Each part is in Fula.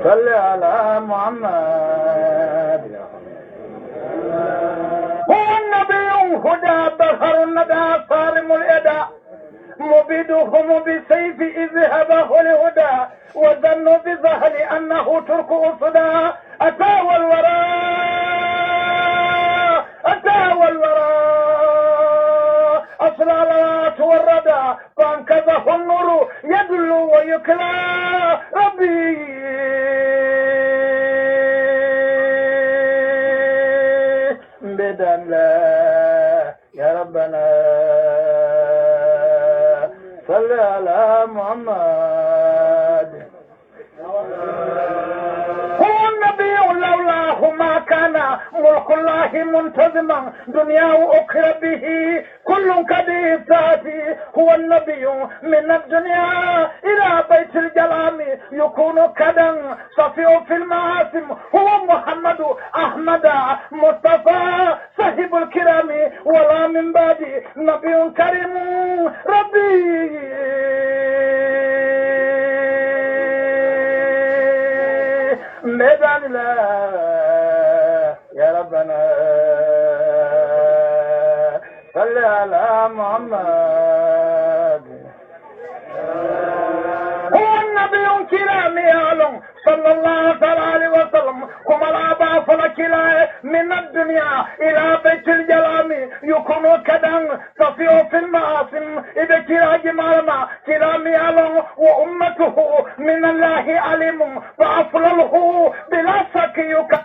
صل على محمد هو النبي هدى بحر الندى صارم الإدى مبيدهم بسيف إذ هبه الهدى وظنوا بظهر أنه ترك أسدى أتى والوراء أصلالات والردى فانكذه النور يدل ويكلى ربي بدن لا يا ربنا صل على محمد هو النبي لولاه ما كان ملك الله منتظما دنياه أكر به كل كديف تاتي هو النبي من الدنيا إلى بيت الجلال يكون كدا صفي في المعاصم هو محمد أحمد مصطفى صاحب الكرام ولا من بعد نبي كريم ربي ميدان لا يا ربنا صل على محمد هو النبي كرام يعلم صلى الله عليه وسلم كما الأبا فلكلا من الدنيا إلى بيت الجلال يكون كدا صفيه في المعاصم إذا كلا جمالما كرام يعلم وأمته من الله عليم فأفضله بلا شك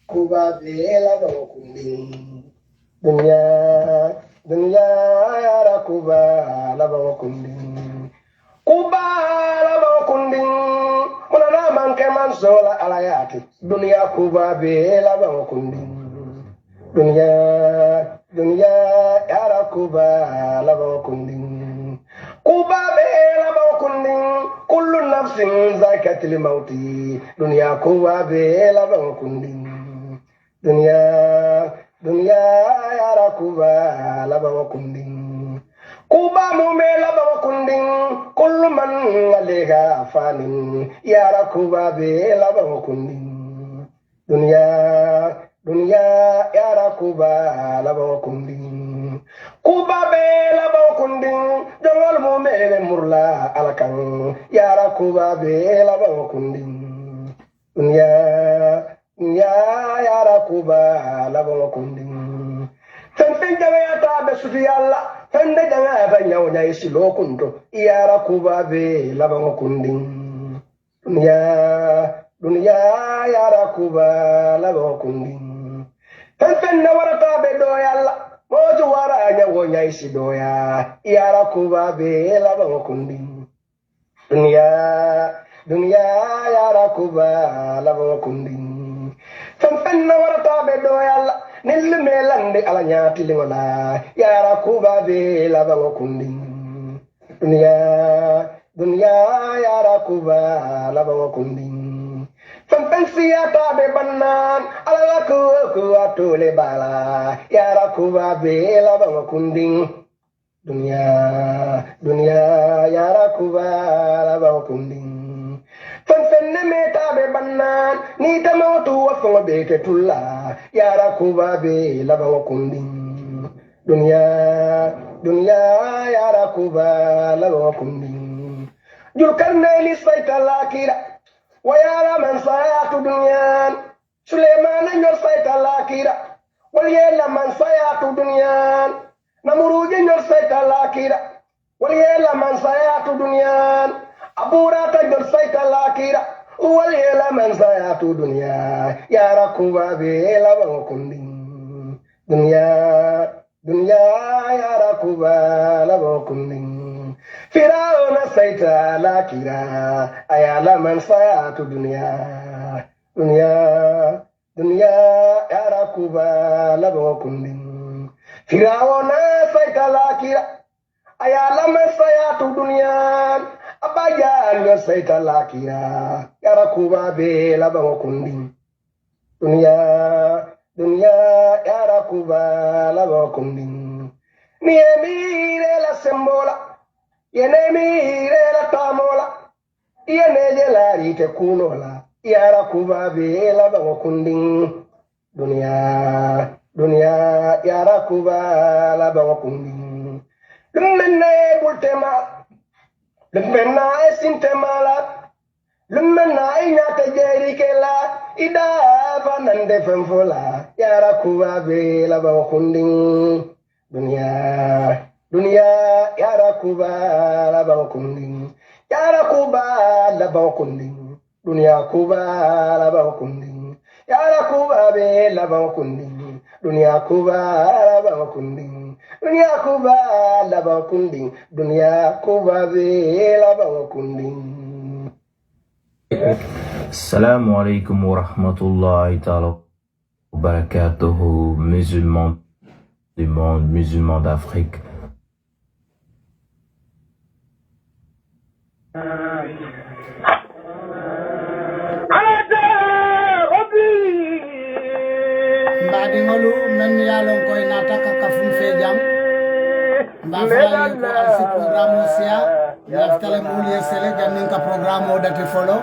Kuba bela bakundin dunya yara kuba la bakundin kuba la bakundin munana manke mansola alayati dunya kuba bela bakundin dunya yara kuba la bakundin kuba bela bakundin kullu nafsin zakatil mauti dunya kuba bela bakundin dunia yara kuba laba wakundin kuba mume laba wakundin kullu man alayha fanin yara kuba be laba wakundin dunia yara kuba laba wakundin kuba be laba wakundin jongol mume be murla alakan yara kuba be laba wakundin dunia yara kuba laba wakundin fenfen jaga ya ta be sufi yalla fende jaga ba nyaw nyaay si lokundo yara kuba be laba wakundin dunya yara kuba laba wakundin fenfen na warata be do yalla moju wara nyaw nyaay si do yara kuba be laba wakundin dunya yara kuba laba wakundin fanfanna warata be do yalla nil melande ala nyaati lingola yara kuba be laba wakundin dunya yara kuba laba wakundin fanfan siyata be bannan ala ku atole bala yara kuba be laba wakundin dunya yara kuba laba wakundin fanfenne meta be bannan ni tamatu wafongo be ketulla yara kuba be laba wakundin dunya yara kuba laba wakundin julkarne ni sayta lakira wa yara man sayatu dunyan suleiman nyor sayta lakira wal yela man sayatu dunyan namuruje nyor sayta lakira wal yela man sayatu dunyan abura ta jor sayta lakira wal yela man sayatu dunya yara kuba be laba wakundin dunya yara kuba laba wakundin Firauna saita lakira ayala man sayatu dunia yara kuba labo kundin firawona saita lakira ayala man sayatu dunia abaya yo saita lakira yara kuba be labo kundin dunia yara kuba labo kundin ni emire la sembola yene mire la tamola yene jelari te kunola yara kuba be la bango kundin dunia yara kuba la bango kundin lumenne bultema lummenna esintemala lummenna inyata jeri kela ida banande femfola yara kuba be la bango kundin dunia yara kuba la bakundin yara kuba la bakundin dunia kuba la bakundin yara kuba be la bakundin dunia kuba la bakundin dunia kuba la bakundin dunia kuba be la bakundin. Assalamu alaikum wa rahmatullahi ta'ala wa barakatuhu, musulmans du monde, musulmans d'Afrique. Mbadi ngolu men yalon koy nataka kafun fejam mbafala ko alsi programme sia naftale muli sele jamin ka programme dati follow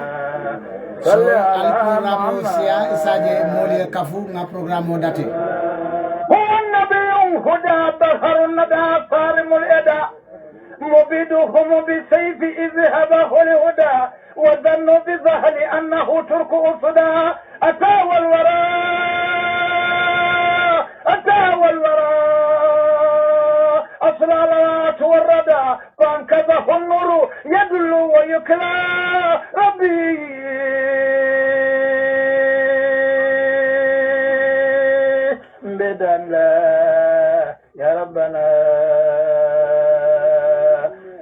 so al programme sia isaje muli kafu na programme dati هدى بهر الندى صارم الإدى مبيدهم بسيف اذهبه الهدى وظنوا بظهر أنه ترك أصدى أتى والوراء أصلالات والردى فانكذه النور يدل ويكلى ربي بدن لا يا ربنا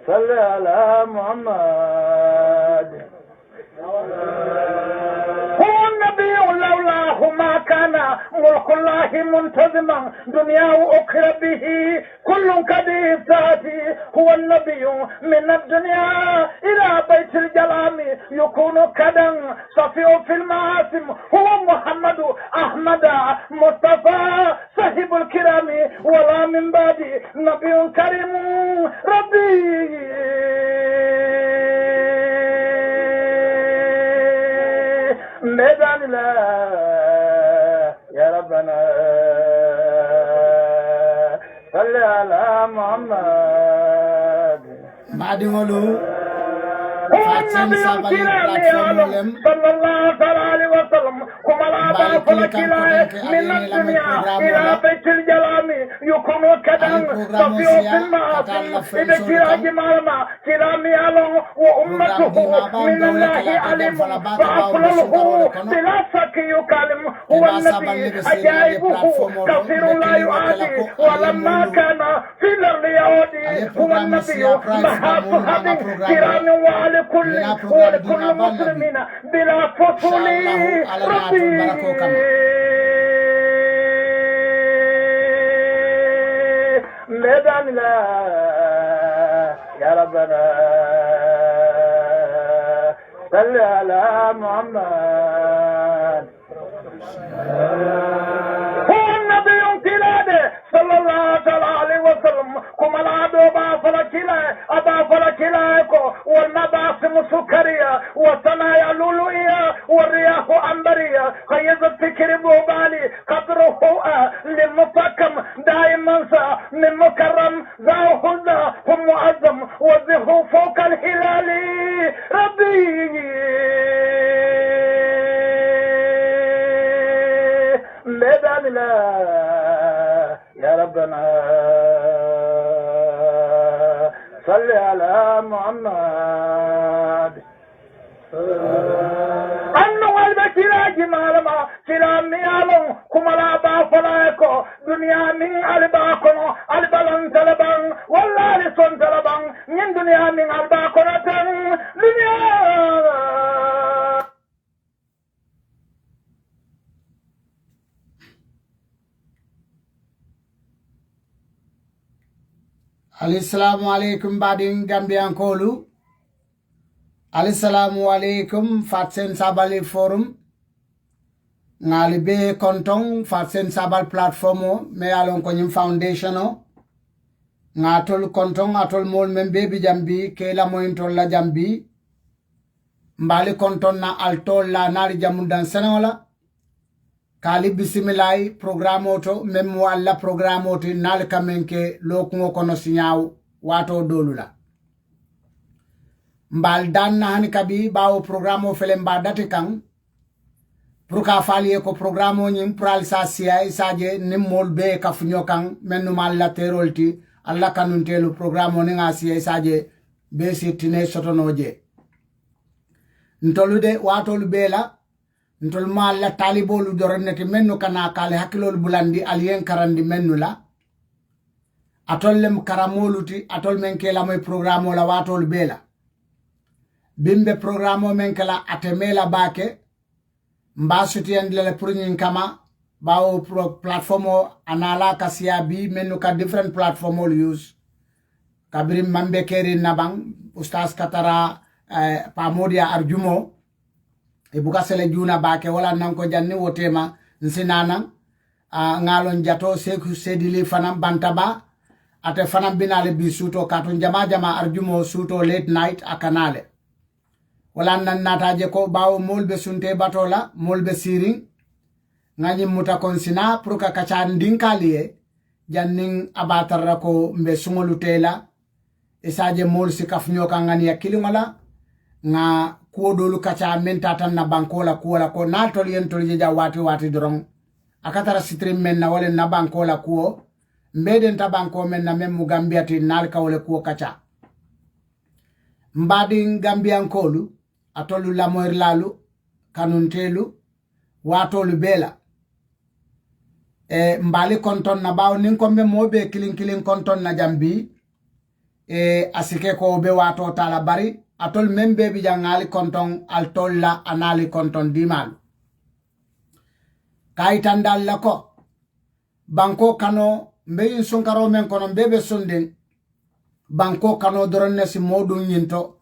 صل على محمد هو النبي لولاه ما كان ملك الله منتظما دنياه أكر به كل كبير ذاتي هو النبي من الدنيا إلى بيت الجلام يكون كدا صفي في المعاصم هو محمد أحمد مصطفى صاحب الكرام ولا من بعد نبي كريم ربي ميدان لا يا ربنا صل على محمد mbadi ngolu fatsen sabali platform lem صلى الله عليه وسلم كما لا فلك من الدنيا إلى بيت الجلام يكون كذا صفي في المعاصم إذا كلا جمالما كلامي علم وأمته من الله علم فأفضله بلا شك يكلم هو النبي أجائبه كثير لا يعادي ولما كان في الأرض يعودي هو النبي محافظ كرام وعلى كل ولكل مسلمين بلا فصول ربي ميدان لا يا ربنا صل على محمد هو النبي امتلاده صلى الله عليه وسلم كما لا دوبا فلكلا أبا فلكلاكو والمباسم سكرية والثنايا لؤلؤية والرياح أنبرية خيز الفكر بوبالي قدره للمفكم دائما من مكرم ذا هدى هم معظم وزه فوق الهلال ربي ميدان لا يا ربنا صل على محمد أنو البشرى جمالما سلامي علم كملا بافلايكو دنيا من الباكونو البلن تلبان والله لسون تلبان من دنيا من الباكونو Assalamu alaikum badin Gambian Kolu. Assalamu alaikum Fatsen Sabali Forum. Ngalibe kontong Fatsen Sabal platformo me alon konyim foundationo. Ngatol kontong atol mol membe bi jambi kela mointol la jambi. Mbali konton na altol la nari jamundan senola. Kali bisimilai programo to memu alla programo to nal kamenke lokungo kono sinyaw wato dolula. Mbal dan na hani kabi bawo programo fele mba dati kang pruka fali ko programo nyim pral sa siya isaje nimmol be kafunyo kang menu malla terolti alla kanuntelu programo ni nga siya isaje be sitine sotonoje. Ntolude wato lubela ntol malla talibolu doronneti mennu kana kale hakilol bulandi alien karandi mennu la atollem karamoluti atol men kela moy programo la watol bela bimbe programo men kala atemela bake mbasuti andele purnin kama bawo platformo anala kasia bi mennu ka different platformol use kabrim mambe keri nabang ustaz katara pamodia arjumo ibuka sele juna bake wala nanko janni wotema nsinana ngalon jato seku sedili fanam bantaba ate fanam binale bi suto katun jama arjumo suto late night akanale wala nan nataje ko bawo molbe sunte batola molbe siring ngani muta konsina pruka kachan dinkaliye janning abatarra ko mbe sungolu tela isaje mol sikafnyo kangani ya kilingala nga kuo dolu kacha menta tan na bankola kuola ko na tolien tolije wati dorong akatara sitrim men na wale na bankola kuo mbeden ta banko men na memu Gambia ti nal ka wale kuo kacha mbadi Gambian kolu atolu la moir lalu kanuntelu watolu bela mbali konton na bawo nin kombe mobe kilin konton na jambi asike ko be wato tala bari atol membe bi jangali konton altol la anali konton dimal kaitandal lako banko kano mbeyin sunkaro men kono bebe sunden banko kano doronne si modu nyinto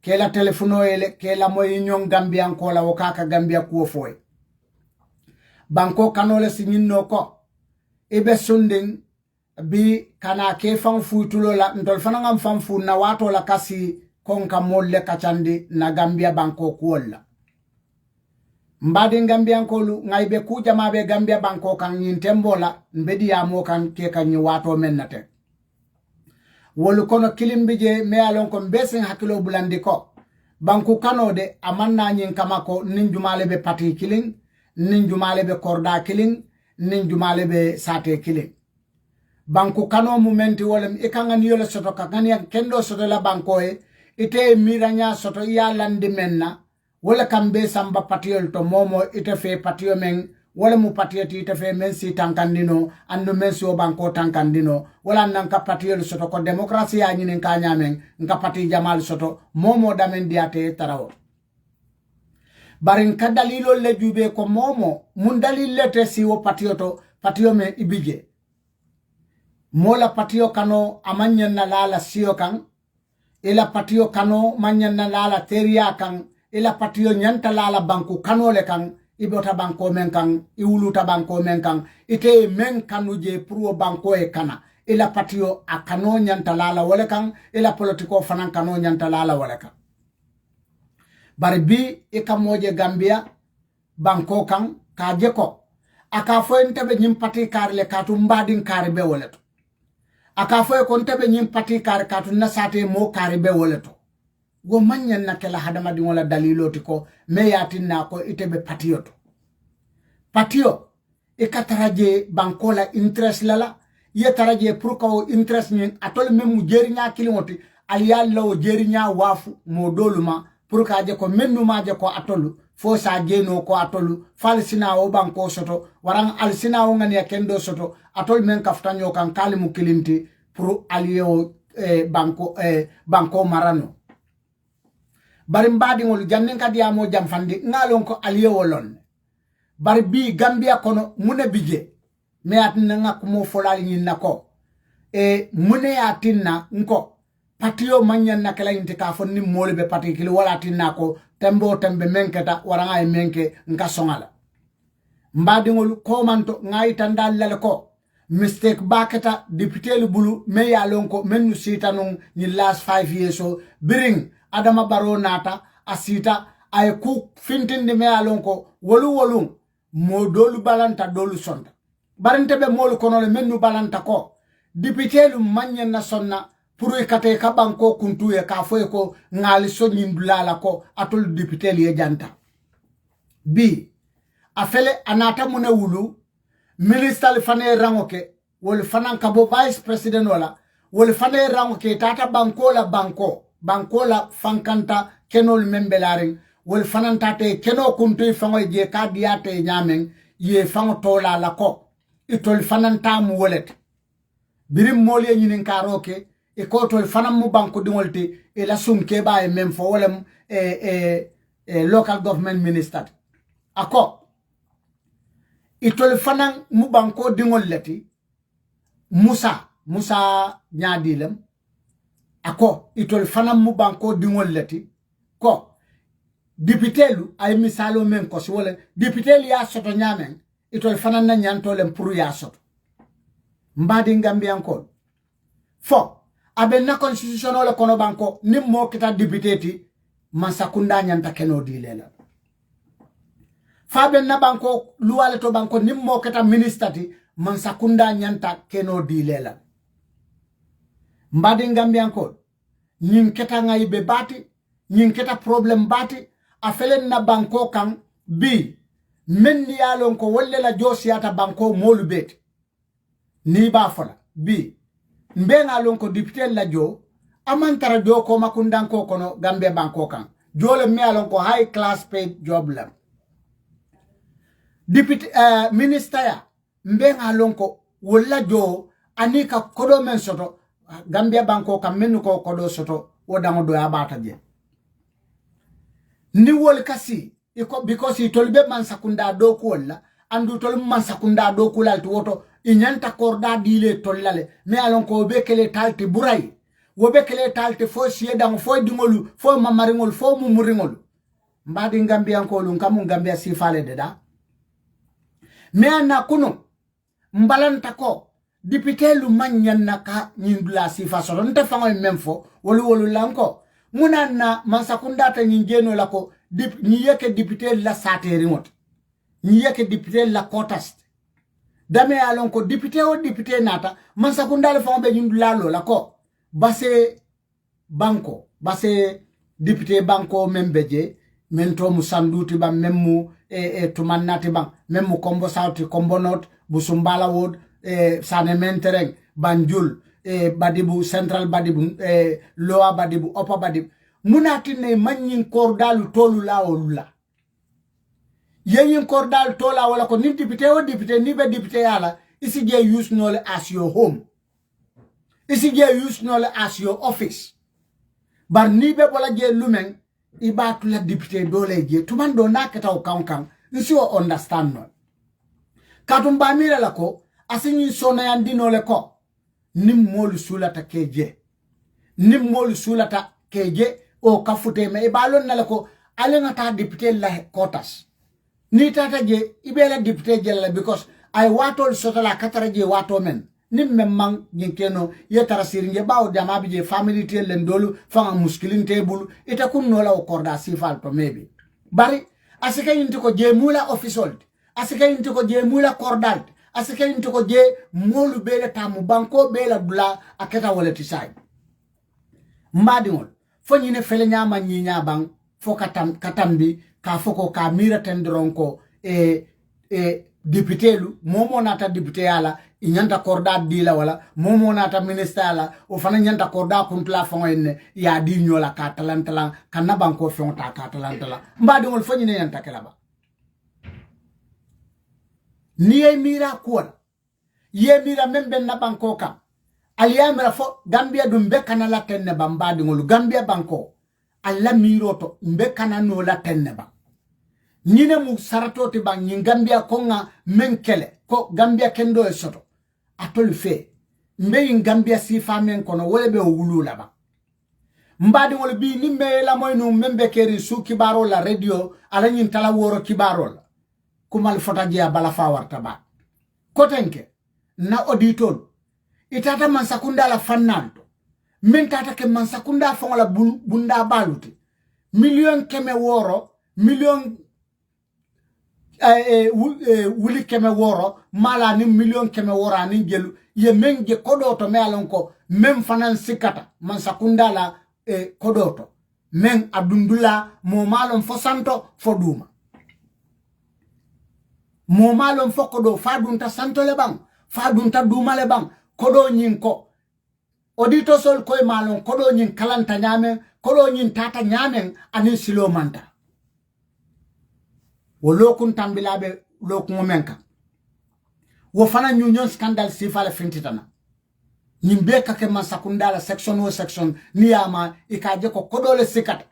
kela telefono ele kela moy nyon Gambian ko la wakaka Gambia ko foy banko kano le si nyinno ko ibe sunden bi kana ke fan futulo la ndol fanangam fan fu na wato la kasi konka molle kachandi na Gambia banko kuola mbadi Gambian kolu ngaibe kuja mabe Gambia banko kan yintembola mbedi ya mo kan ke kan wato mennate wolu kono kilimbije me alon ko besen hakilo bulandi ko banku kanode amanna nyin kamako ninjumale be pati killing ninjumale be korda killing ninjumale be sate killing banku kano momenti wolem ikangani yole soto kakani kendo soto la banko ite miranya soto iya landi menna wala kambe samba patiyol to momo ite fe patiyo men wala mu patiyati ite fe men si tankandino andu men si o banko tankandino wala nanka patiyol soto ko demokrasi ya nyinin kanya men nka pati jamal soto momo damen diate tarawo barin kadalilo le jube ko momo mun dalil lete si o patiyo men ibije mola patiyo kano amanyen na lala siyo kan ila patiyo kano manyan na lala teria kan ila patiyo nyanta lala banku kano le kan ibota banko men kan iwuluta banko men kan ite men kanu je pruo banko e kana ila patiyo akano nyanta lala wale kan ila politiko fanan kano nyanta lala wale kan bari bi ikamoje Gambia banko kan kaje ko aka fo entebe nyim pati karle katu mbadin karbe wale to aka foye kon tebe nyim pati kar katu na sate mo karibe woleto go manyan na kala hadama di wala daliloti ko me yatin na ko itebe patio ikataraje bankola interest lala ye taraje pour ko interest nyin atol memu jerinya kilingoti aliyalla o jerinya wafu mo doluma pour ka je ko mennu maje ko atolu fo sa geno ko atolu falsina o banko soto warang alsina o ngani kendo soto atol men kaftanyo kan kalimu kilinti pour aliyo banko marano bari mbadi ngol jannen kadi amo jamfandi ngalon ko aliyo wolon bari bi Gambia kono mune bije me atna ngak mo folali nyin nako e mune ya tinna nko patio manyan na kala inte ka fonni mole be pati kili wala tinna ko tembo tembe menketa waranga e menke nka songala mbadi ngol ko manto ngai tandal lale ko mistake baketa député lu bulu me ya lonko mennu sitanung ni last 5 years so bring Adama Barrow nata asita ay ku fintinde me ya lonko wolu mo dolu balanta dolu sonda barante be molu kono le mennu balanta ko député lu manyen na sonna pour kate ka banko kuntu e ka foy ko ngali so nyindulala ko atol député li janta bi afele anata mune wulu ministre le fane rangoke wol fanan kabo vice president wala wol fane rangoke tata banko la fankanta kenol membelaring wol fanan tate keno kuntu fango je ka diate nyamen ye fango tola la ko itol fanan tam wolet birim molye nyinin karoke e ko tol fanam mu banko dingolti e la sumke ba e mem fo wolem local government minister ako itol fanan mu banko dingol leti Musa nyadilem ako itol fanan mu banko dingol leti ko député lu ay misalo men ko si wala député li ya soto nyamen itol fanan na nyantolem pour ya soto mbadi Gambian ko fo abe na constitutional kono banko nim mo kita député ti mansakunda nyanta keno dilela faben na banko luwale to banko nim mo kita minister ti mansakunda nyanta keno dilela mbadi Gambian ko nyin keta ngai be bati nyin keta problem bati afelen na banko kan bi men ni yalon ko wolle la josiata banko molu bet ni ba fola bi mbenga lon ko député la jo amantara jo ko makundan ko kono Gambia banko kan jole me alon ko high class paid job la député minister ya mbenga lon ko wolla jo anika kodo men soto Gambia banko kan men ko kodo soto wodango do abata je ni wol kasi iko because itolbe man sakunda do ko wala andu tol man sakunda do ko lalti woto inyanta korda dile tollale me alon ko be kele talti buray wo be kele talti fo siedang fo dingolu fo mamaringol fo mumuringol mbadi Gambia ko lun kamun Gambia sifale deda me ana kuno mbalanta ko député lu manyan naka nyindula sifa so nta fango memfo wolu lanko munana mansakunda ta nyingeno lako nyiyeke député la sateri mot nyiyeke député la kotast dame alon ko député o député nata mansakunda le fango be nyindula lo lako base député banko membeje mento musanduti ba memmu tumannati bang memmu kombo sauti kombo not busumbala wod sane mentereng Banjul badibu central badibu loa badibu upper badibu munati ne manyin kordalu tolu la olula yeyin kordalu tola wala ko ni député o député ni be député yala isi je use nole as your home isi je use nole as your office bar ni be bola je lumen ibatu la député dole je tumando nakata o kankan nsi o understand no katumba mira la ko asinyi sona yandino le ko nim molu sulata keje o kafute me ibalon na le ko alenga ta député la kotas ni tata je ibela député je la because ay watol sotala katara je wato men nim memang jinkeno yetara siringe bawo jama bi je family tel len dolu fanga muskilin tebulu ita kun no la o korda sifal to mebi bari asika yinti ko je mula official asika yinti ko je mula kordal asika yinti ko je molu bele tamu banko bela dula aketa waleti sai mbadingol fo nyine fele nyama nyinya bang fo katambi ka foko ka mira tendron ko député lu momo nata député yala inyanta korda dila wala momo nata minister yala o fana nyanta korda kuntla fongo enne ya di nyola ka talantala kanna banko fonta ka talantala mbadingol fo nyine nyanta kelaba niye mira kuwala ye mira membe na banko kam aliyamira fo Gambia dum be kana la tenne bambadi ngolu Gambia banko alla miro to mbe kana no la tenne ba nyine mu saratoti bang nyi Gambia konga menkele ko Gambia kendo e soto atol fe mbe in Gambia si famen kono wole be wulu laba mbadi wol bi ni me la moy no membe keri su kibaro la radio ala nyin tala woro kibaro la kumal fota je bala fa warta ba kotenke na auditor itata man sakunda la fannanto min tata ke man sakunda fongola bunda baluti million keme woro million wuli keme woro mala ni million keme woro ni gelu ye menge kodoto me alon ko mem fanan sikata man sakunda la kodoto men abdundula mo malon fo santo fo duma mo malon fo kodo fa dunta santo le bang fa dunta duma le bang kodo nyin ko odito sol koy malon kodo nyin kalanta nyamen kodo nyin tata nyamen anin silo manta wo lokun tambilabe lokun menka wo fana union scandal sifala fintitana nyimbe ka ke masakunda la section o section niyama ikaje ko kodole sikata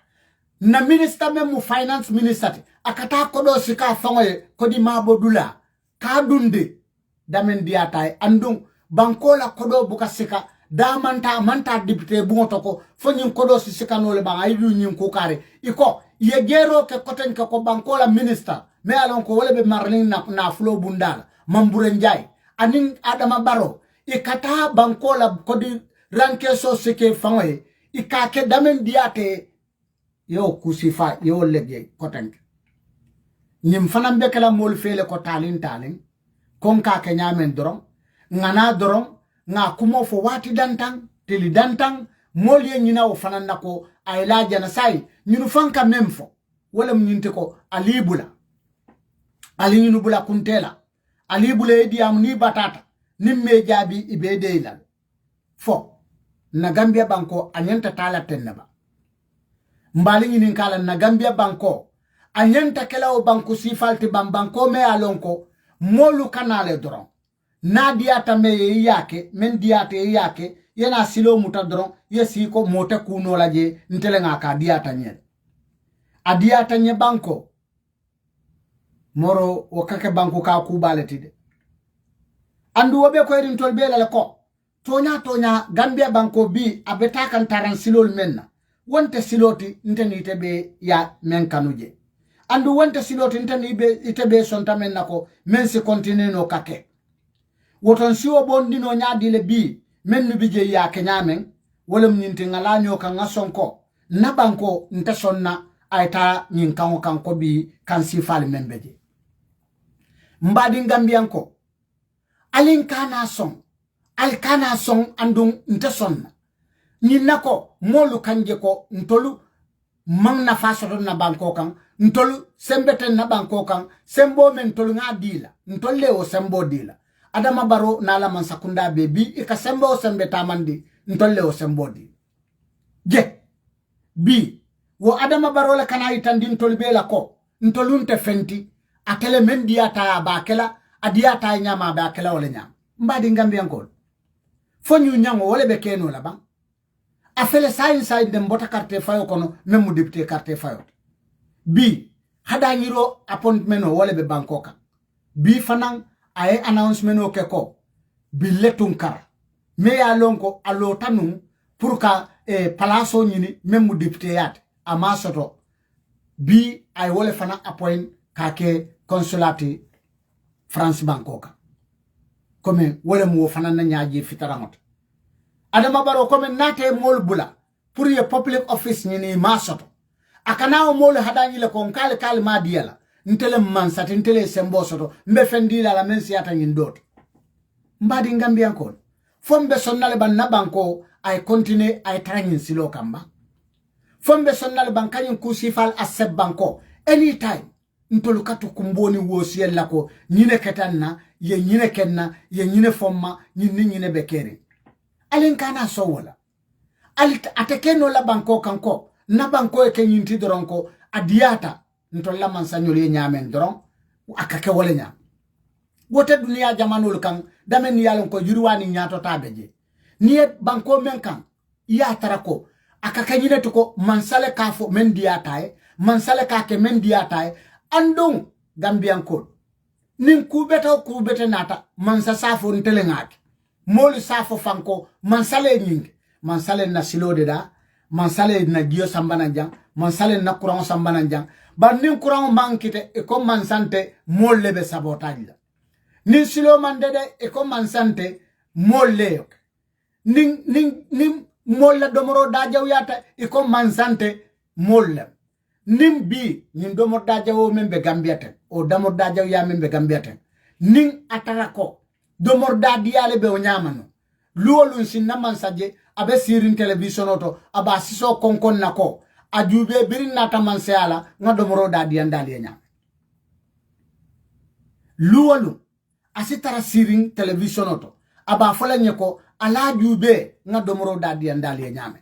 na minister memu finance minister akata kodo sika fangoye kodi mabodula ka dunde damen diatay andung bankola kodo buka sika da manta député bungoto ko fonyin kodo sika no le ba ayu nyin ko kare iko ye gero ke koten ke ko bankola minister me alon ko wole be marlin na flo bundala mambure njay anin adama baro ikata bankola kodi ranke so sike fangoye ikake damen diate yo kusifa yo legge koten nyim fanam be kala mol fele ko talin kon ka ke nyamen doron ngana doron nga kumo fo wati dantang tili dantang mol ye nyina o fanan nako ay la jana sai nyunu fanka memfo wala mnyinte ko alibula ali nyunu bula kuntela alibula edi am ni batata nimme jabi ibede ilal fo na Gambia banko anyenta tala tennaba mbali nyini kala na Gambia banko anyenta kela o banko sifalti banko me alonko molu kanale doron na diata me yake men diata yake yena silo muta doron yesi ko mota kuno laje ntele ngaka diata nye adiata nye banko moro wakake banko ka kubaletide andu wobe ko erin tolbela le ko tonya Gambia banko bi abeta kan taran silol menna wonte siloti nteni tebe ya men kanuje andu wonte siloti nteni be itebe sonta menna ko men se continue no kake woton siwo bondino nyaadi le bi men nu bije ya kenyamen wolum nyinti ngalanyo kan ngasonko na banko nte sonna ayta nyin kanko bi kan sifal membeje mbadi Gambianko alinkana song andung nte sonna nyinako molu kanje ko ntolu mang na faso na banko kan ntolu sembeten na banko kan sembo men tolu ngadila ntolle o sembo dila Adama Baro nala man sakunda bebi ika sembo sembe tamandi ntolle o sembo di je bi wo Adama Baro la kana itandi ntolbe la ko ntolunte fenti atele men diata bakela adiata nyama bakela wala nyam mbadi Gambianko fonyu nyango wole be keno la ban afele inside dem bota carte fayo kono memu député carte fayo bi hada nyiro appointment wole be bankoka bi fanan ay announcement o keko bi letunkar me ya lonko alotanu pour ka palaso nyini memu député yat amasoto bi ay wole fana appoint kake consulati France bankoka comme wole mo fana na nyaaji fitaramot Adama Baro comme nate mol bula pour ye public office nyini masoto akana o mol hadanyi le kon kale ma diala ntele mansati ntele sembo soto mbe fendila la mensi ata nyindot mbadi Gambianko fombe sonnale ban na banko ay continue ay tranyin silo kamba fombe sonnale ban kanyin kusifal aseb banko anytime ntolu katu kumboni wosiel lako nyine ketanna ye nyine kenna ye nyine fomma nyine bekere alinkana sowola atekeno la banko kanko na banko e kenyinti doronko adiata ntolla man sanyole nyamen doron akake wole nyam wote dunia jamanul kan damen yalon ko jurwani nyato tabeje niye banko men kan ya tarako akake nyine to ko mansale kafo men diatae mansale kake men diatae andung Gambianko nin kubeta nata mansa safo ntele ngati molu safo fanko mansale nying mansale na silode da mansale na dio sambana jang mansale na courant sambana jang ba nin courant mankite e ko mansante molle be sabotage nin silo mandede e ko mansante molle nin molle domoro da jawyata e ko mansante molle nin bi nin domoro da jawo membe gambiaten o domoro da jaw ya membe gambiaten nin atarako domoro da diale be o nyamano luwolun sinna mansaje abe sirin television oto aba siso konkon nako ajube birin nata manseala nga domoro da diandali nyam luwolun asitara sirin television oto aba fola nyeko ala jube nga domoro da diandali nyame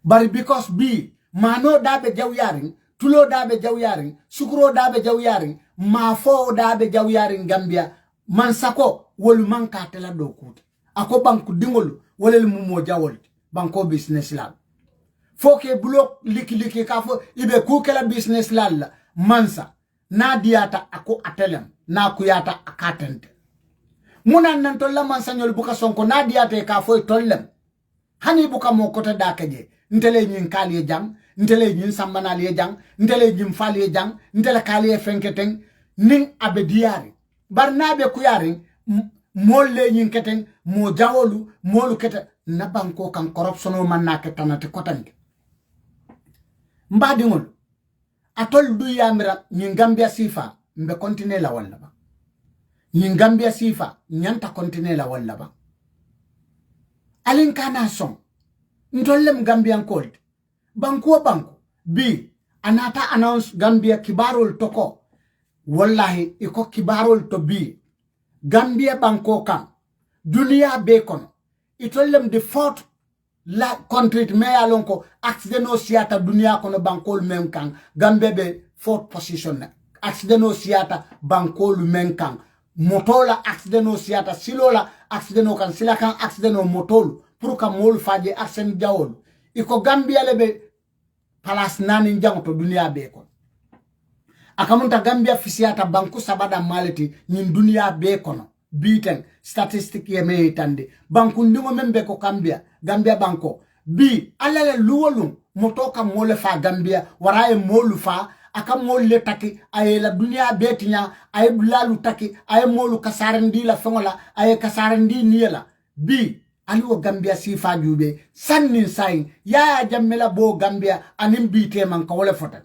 bari because bi mano dabe jawyarin tulo dabe jawyarin sukuro dabe jawyarin mafo dabe jawyarin Gambia mansako wolu manka tela do kuti ako banku dingolu wolel mumo jawol banko business lab foke blok liki ka fo ibe ku kala business lalla mansa na diata ako atelem na kuyata akatente munan nan tolla mansa nyol buka sonko na diata ka fo tollem hani buka mo kota dakaje ntele nyin kali jam ntele nyin sambanali jang ntele nyin fali jang ntele kali fenketeng ning abediari barnabe kuyari molle nyin keteng mo jawolu molu kete na banko kan corruption o man naketanate kotanke mbadi ngol atol du yamira nyin Gambia sifa mbe continue la walla ba nyin Gambia sifa nyanta continue la walla ba alin kana son ntollem Gambian cold banko bi anata announce Gambia kibarol toko wallahi iko kibarol to bi Gambia banko kan dunia be kono itollem the fourth la country me alonko accident o siata dunia kono bankol men kan Gambia be fourth position na accident o siata bankol men kan motola accident o siata silola accident o kan sila kan accident o motolu pour ka mol faje accident jawol iko Gambia lebe palas nani njango to dunia be kono akamunta Gambia fisiata banku sabada maleti nyin dunia be kono biten statistic ye me tande banku ndingo membe ko Gambia banko bi alale luwolum motoka mole fa Gambia warae molu fa aka mole taki ay la dunia betinya ay bulalu taki ay molu kasarandi la fongola ay kasarandi niela bi aliwo Gambia sifa jube sannin sain ya jammela bo Gambia anim bite man ko wala fotan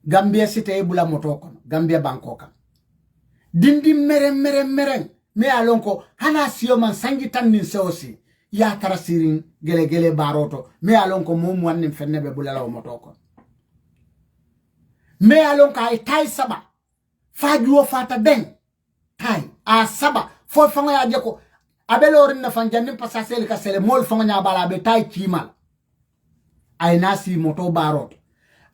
Gambia site bula motoko Gambia banko kan dindi mereng me alonko hana siyo man sangi tannin seosi ya tarasirin gele baroto me alonko mumu wannin fennebe bulala o motoko me alonko ay tay saba fajuo fata den tay a saba fo fanga ya jeko abelorin na fanjannin pasasel ka sele mol fanga nya bala be tay kimal ay nasi moto baroto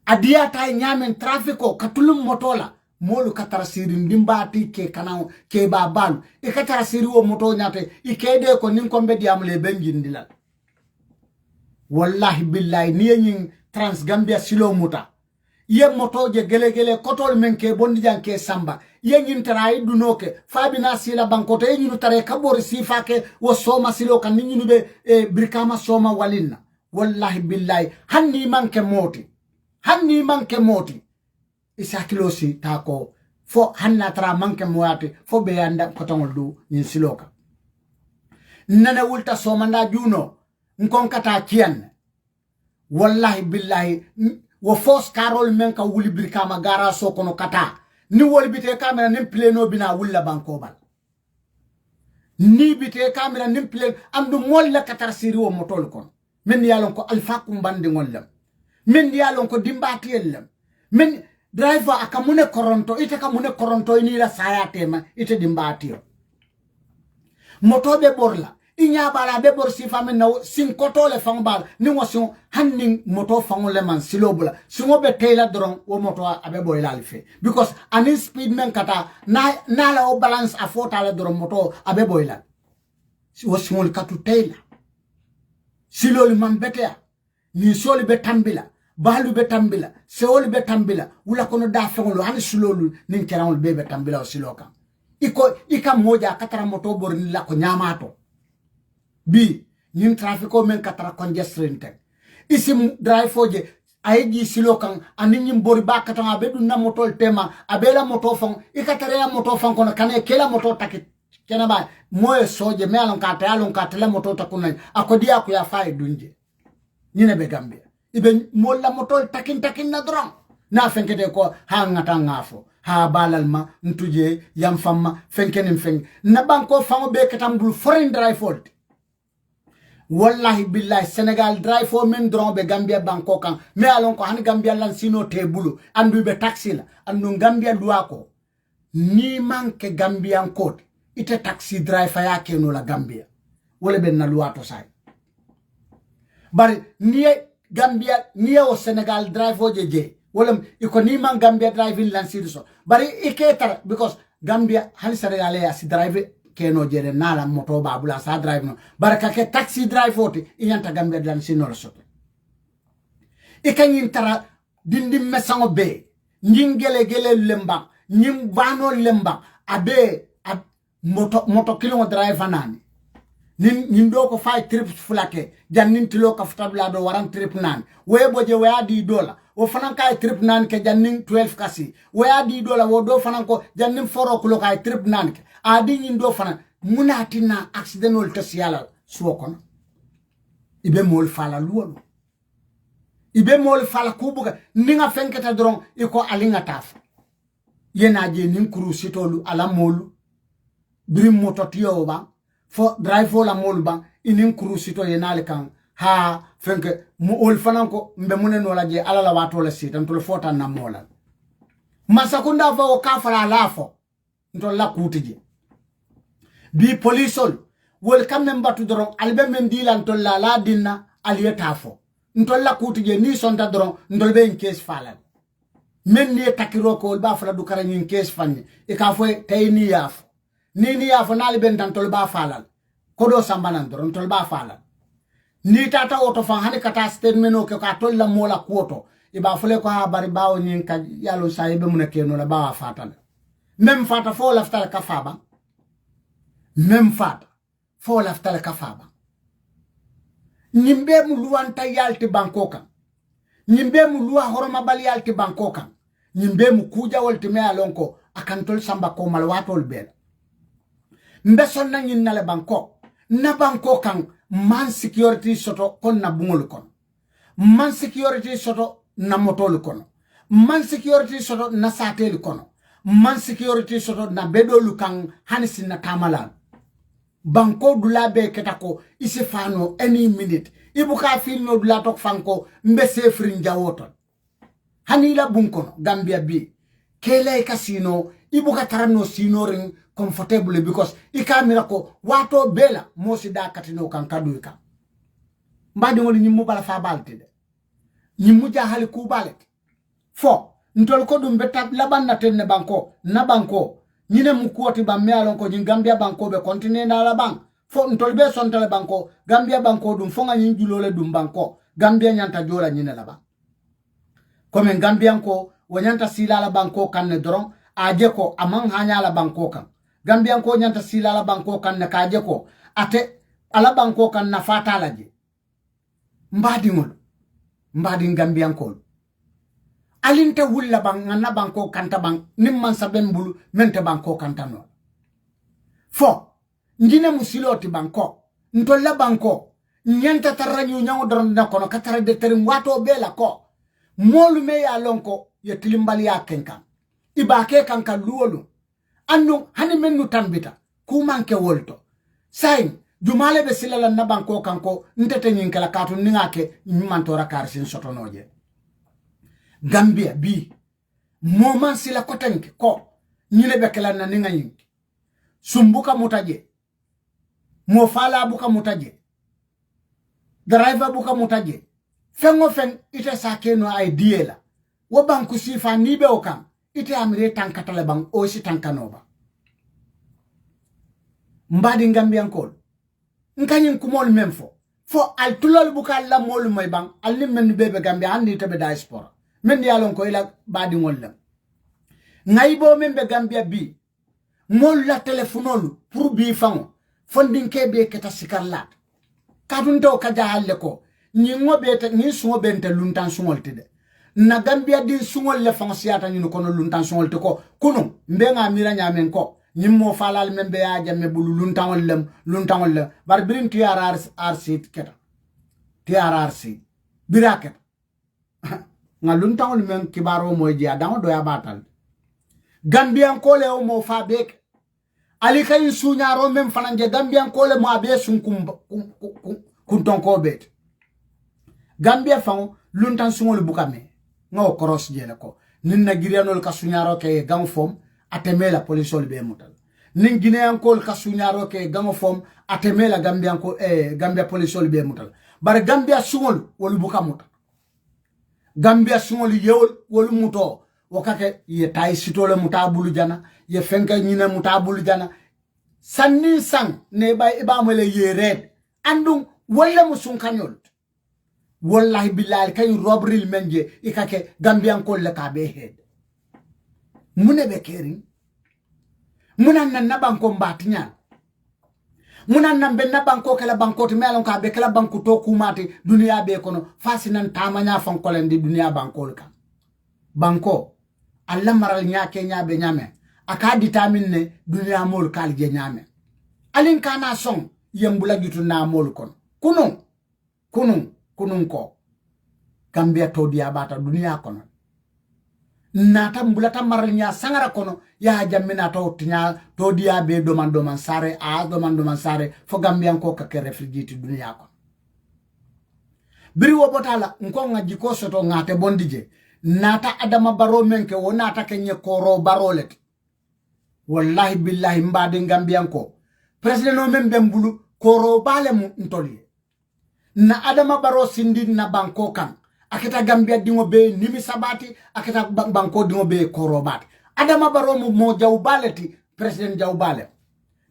adia tay nyamen trafiko katulum motola molu katara siri ndimbati ke kanao ke babalu e katara siri wo moto nyate e kede ko nin ko mbedi amle benjindilal wallahi billahi ni trans Gambia silo muta ye moto je gele kotol men ke bondi janke samba ye nyin taray dunoke fabina sila bankoto ye nyinu tare kabori sifa ke wo soma silo kan nyinu be brikama soma walinna wallahi billahi hanni manke moti isakilosi tako fo hanna tra manke moate fo be anda kotongol du nyin siloka nana wulta somanda juno nkonkata kian wallahi billahi wo fos karol men ka wuli birkama gara so kono kata ni wol bite kamera nim pleno bina wulla banko bal ni bite kamera nim pleno amdu molla katar siri wo motol kon min yalon ko alfakum bandi ngollam min yalon ko dimbati ellam min driver akamune koronto ite kamune koronto ini la sayatema ite dimbatio motobe borla inya bala be bor sifa men na sin kotole fangbal ni waso hanning moto fangole man silobula singo be tela dron wo moto abe boy alfe because ani speed men kata na la o balance afota la dron moto abe boy la wo singol katu tela silol man betea ni soli be tambila balu be tambila sewol be tambila wula kono da fengolo hani sulolu nin kerawol be tambila o siloka ika moja katara moto borni la ko nyamato bi nim trafiko men katara congestion tek isim drive foje aiji silokan anin bori bakata abedu na moto tema abela moto fon ikatara ya moto fon kono kane kela moto takit kena ba moye soje me alon kata la moto takuna akodia ku ya fay dunje nyine be Gambia ibe molla moto takin na dron na fenkede ko ha ngata ngafo ha balalma ntuje yam famma fenkenim feng na banko famo be katambul foreign drive fault wallahi billahi Senegal drive for men dron be Gambia banko kan me alon ko han Gambia lan sino tebulu andu be taxi la andu Gambia duako ni manke Gambian code ite taxi driver yake no la Gambia wala ben na luato sai bari ni Gambia ni o Senegal drive ojeje wala iko ni man Gambia driving lansido so bari iketar because Gambia hal Senegal ya si drive keno jere nala moto babula sa drive no baraka ke taxi drive oti inyanta Gambia lansido so ikanyin tara dindi mesango be ngingele lemba nyim vano lemba abe moto kilo drive nani nin do ko 5 trips fulake jannin tilo ka futabla do waran trip nan webo je wadi dola o fanan kay trip nan ke jannin 12 kasi wadi dola wo do fanan ko jannin foro ko kay trip nan ke adi nin do fanan munatina accidental tasiala suokon ibe mol fala luwo ibe mol fala kubuga ninga fenketa dron iko alinga taf yena je nin krusitolu ala molu birim moto tiyo ba fo drive for la molba inin krusito yenale kan ha fenke mu ol fananko mbe munen la je ala la wato la sitan to fota na mola masakunda fa o kafala lafo ntol la kutije bi polisol wol kamem batu doron albe men dilan to la dinna aliyetafo ntol la kutije ni sonta doron ndol be en case falan men ni takiro ko ba fala du karani en case fanni e ka fo tayni yafo ni ya fanali ben tan tolba falal kodo sambanan doron tolba falal ni tata auto fan hani kata statement o ke ka tolla mola kuoto iba fule ko ha bari bawo nyin ka yalo sayibe mun keno la bawa fatal même fata fo laftal ka faba même fata fo laftal ka faba nimbe mu luwanta yalti bankoka nimbe mu luwa horoma bal yalti bankoka nimbe mu kuja wolti me alonko akantol samba ko malwatol bel mbeson na nyin nale banko na banko kan man security soto kon na bungol kon man security soto na motol kon man security soto na satel kon man security soto na bedolu kan hanisi na tamalan banko dulabe ketako isi fano any minute ibuka fil no dulatok fanko mbese frinja woton hanila bunkono Gambia bi kele kasino ibuka tarano sino ring comfortable because ikamira ko wato bela mosi da katino kan kadu ka mbadi woni nyimu bala fa balte de nyimu jahali ku balet fo ntol ko dum betat laban na tenne banko na banko nyine mu kuoti ba mealon ko nyin Gambia banko be continue na la bank fo ntol be sontale banko Gambia banko dum fo nga nyin julole dum banko Gambia nyanta jola nyine la ba comme Gambia ko wonyanta sila la banko kan ne doron aje ko amang hanya la banko kan Gambia ko nyanta sila la banko kan ne kaje ko ate ala banko kan na fata laje mbadi Gambia ko alinte wulla bang na banko kan ta bang nimman sabembulu mente banko kan ta no fo ngine musiloti banko ntolla banko nyanta taranyu nyaw doron na kono katara de terim wato bela ko molu me ya lonko ye tilimbali ya kenkan ibake kanka luwolu annu hani mennu tambita ku manke wolto sain jumale be silala na banko kanko ntete nyinkala katu ningake nyimantora karsin sotonoje Gambia bi moman sila kotenke ko nyine bekela na ninga nyinki sumbuka mutaje mofala buka mutaje driver buka mutaje fengo fen ite sakeno idea la wo banku sifa nibe okam ite amire tankatale bang o si tankanoba mbadi Gambian kol nkanyin kumol memfo fo al tulol buka la mol moy bang al ni men bebe Gambia andi tebe diaspora men yalon ko ila badi ngolam ngaybo men be Gambia bi mol la telefonolu pour bi fango fondin kebe keta sikarlat kadun do ka jahalle ko ni ngobe te ni sumo bente luntan sumolti de na Gambia din sumol le fansiata ni kono luntan sumolti ko kuno mbenga mira nyamen ko nyimmo falal membe ya jamme bulu luntan lem bar birin TRRC keta TRRC biraket nga luntan men kibaro moji adam do ya batal Gambian kole o mo fa bek ali kay suñaro mem fananje Gambian kole mo abe sun kunton ko bet Gambia fang luntan sungol bukame ngo cross jele ko nin na girianol ka suñaro ke gang fom atemela polisol be mutal nin ginean kol ka suñaro ke gang fom atemela Gambian ko Gambia polisol be mutal bar Gambia sungol wol bukamuta Gambia sungol yewol wol muto wakake ye tay sitole mutabulu jana ye fenka nyina mutabulu jana sannin sang ne bay ibamele ye red andum wala musun kanyol wallahi billahi kay robril menje ikake Gambian ko le ka be head mune be kering munan nan na banko mbatinya munan nan be na banko kala banko to melon ka be kala banko to kumati dunia be kono fasinan tamanya fon kolendi dunia banko ka banko Allah maral nyake nyabe nyame aka determine ne dunia mol kalje nyame alin kana song yembula gitu na mol kon kunun ko Gambia to dia bata dunia kono nata mbulata maral nya sangara kono ya jammina to dia be doman sare doman sare fo Gambian ko ka refugee dunia kono biri wo botala nko ngaji ko soto ngate bondije nata Adama Barrow menke wo nata kenye koro barolet wallahi billahi mbade Gambian ko president no membe mbulu koro bale mu ntoli na Adama Barrow sindi na banko kan akita Gambia dingo be nimi sabati akita banko dingo be koro bati Adama Barrow mo jawbaleti president jawbale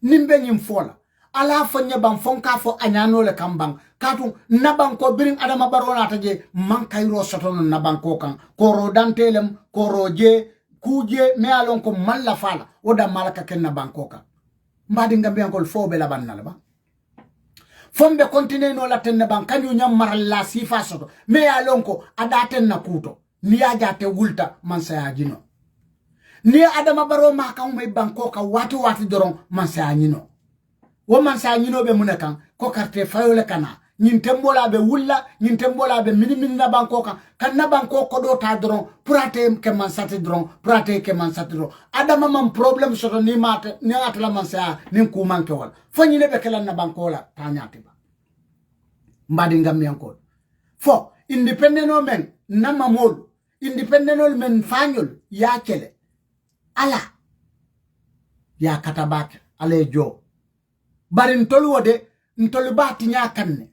nimbe nyim fola ala fanya ban fonka fo anyano le kambang katu nabanko biring Adama Barrow nata je mankayro sotono nabanko kan koro dantelem koro je kuje me alon ko malla fala oda malaka ken nabanko kan mbadi Gambia ngol fobe la banna ba fombe continue no la tenne ban kanyu nyam maralla sifa soto me alon ko adaten na kuto ni ajate wulta mansa ajino ni Adama Barrow ma kan me banko ka wati doron mansa ajino wo mansa nyino be munekan ko carte fayole kana nyin tembola be wulla nyin tembola be minimin na banko kan na banko ko do ta dron purate ke mansati dron Adama man problem soto ni mate ni atla mansa ni ku manke wal fo nyine be kala na banko la tanyati ba mbadi Gambian ko fo independent no men na mamol independent no men fanyol ya kele ala ya katabake ale jo bari ntolu wode ntolu bati nyakanne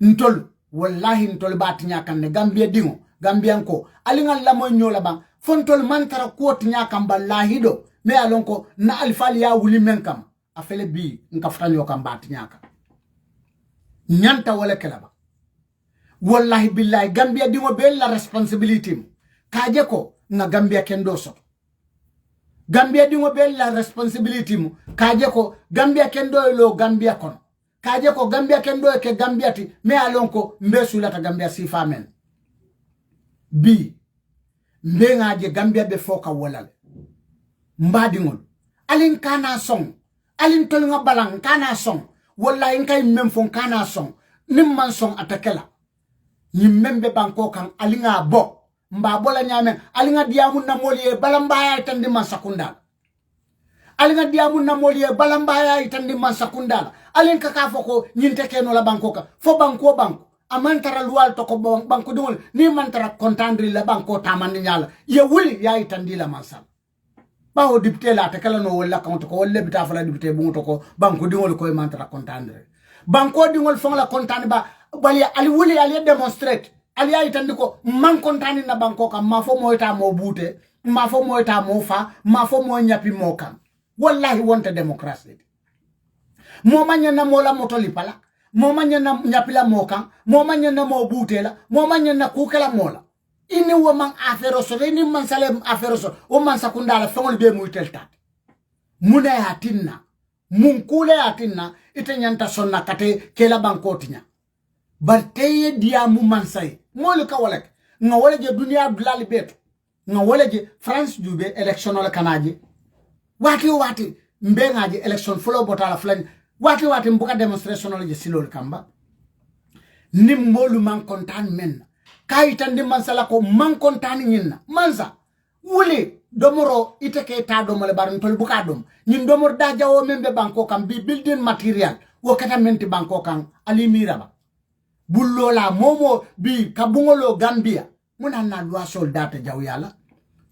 ntolu wallahi ntolu bati nyakanne Gambia dingo Gambian ko alingal la mo nyola bang fontol mantara ko nyakam wallahi do me alonko na alfali ya wuli menkam afele bi nkaftan yo kam bati nyaka nyanta wala kelaba wallahi billahi Gambia dingo be la responsibility kaje ko na Gambia kendo so Gambia dingo be la responsibility mu kaje ko Gambia kendo lo Gambia kono kaje ko Gambia kendo ke Gambia ti me alonko mbesu lata Gambia sifa men bi mbenga je Gambia be foka wolal mbadi ngol alin kana song alin tol nga balang kana song wallahi nkay mem fon kana song nim man song atakela nyim membe banko kan alinga bo mba bola nyame alinga diamun na moliye balambaya itandi man sakunda alinga diamun na moliye balambaya itandi man sakunda alin kaka foko nyinte keno la banko ka fo banko amantara lual to ko banko dum ni mantara kontandri la banko tamandi nyala ye wuli ya itandi la mansa bawo dipte la ta kala no wala kanto ko wolle bita fala dipte bu to ko banko dingol ko mantara kontandri banko dingol fon la kontani ba bali ali wuli ali demonstrate ali ay tandi ko man kontani na banko kam ma fo moyta mo bute ma fo moyta mo fa ma fo mo nyapi mo kam wallahi wonta demokrasi mo manya na mola motoli pala mo manya na nyapila mo kam mo manya na mo butela mo manya na kukela mola ini wo man afero so ni man sale afero so o man sakunda la fongol be muy tel tat mune hatinna mun kule hatinna ite nyanta sonna kate kela bankotinya barteye dia mu mansay molu ka walak nga walaje dunia blali beto nga walaje France jube election wala kanaje wati mbengaje election follow botala flani wati mbuka demonstration wala je silol kamba nim molu man kontan men kayita ndi mansala ko man kontan nyinna mansa wuli domoro iteke ta domole bar ntol buka dom nyin domor da jawo membe banko kam bi building material wo kata menti banko kan ali miraba bullola momo bi kabungolo Gambia muna na loi soldat jaw yala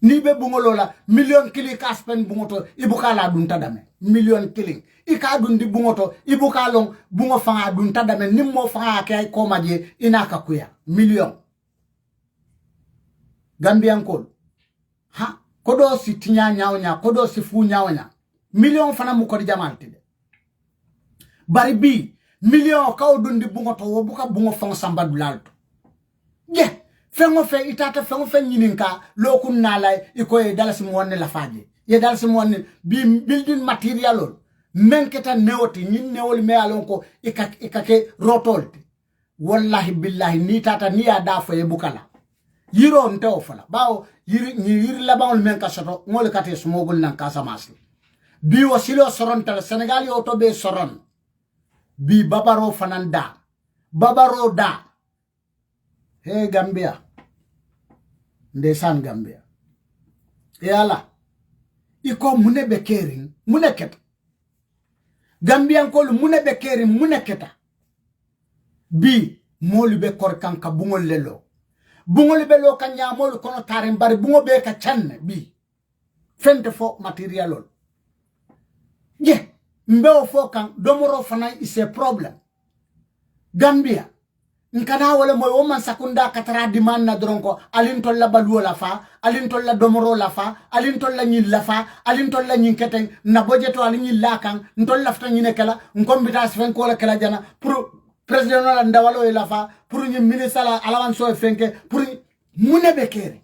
ni be bungolola million kili kaspen bungoto ibukala dun tadame million killing ika dun di bungoto ibukalong bungo fanga dun tadame nimmo fanga kay komaje inaka kuya million Gambian kol ha kodo si tinya nyawnya kodo si fu nyawnya million fana mu ko di jamalti bari bi million kaw dundi bungoto wo buka bungo fanga samba dulalto je fengo fe itata fengo fe nyininka lokun nalay iko e dalasi mo wonne la faje ye dalasi mo wonne bi building material menketa newoti nyin newol me alon ko ikake rotolti wallahi billahi ni tata ni ada fo e bukala yiro ntew fala bawo yiri la bawol men ka soto ngol kate smogul nan Casamance bi wasilo sorontal Senegal yo to be soron bi babaro fananda babaro da hey Gambia ndesan Gambia yala iko mune be kering mune keta Gambian ko mune be kering mune keta bi molu be korkan ka bungol lelo bungol be lo kan nyamol kono tarim bari bungo be ka channe bi fente fo materialol je mbeo fo kan domoro fana is a problem Gambia nkana wala moy wo man sakunda katara diman na dronko alintol la baluo la fa alintol la domoro la fa alintol la nyil la fa alintol la nyin keten na bojeto alinyi la kan ntol lafta nyine kala nkombita sfen ko la kala jana pour president la ndawalo la fa pour nyi ministre la alawan so fenke pour mune bekere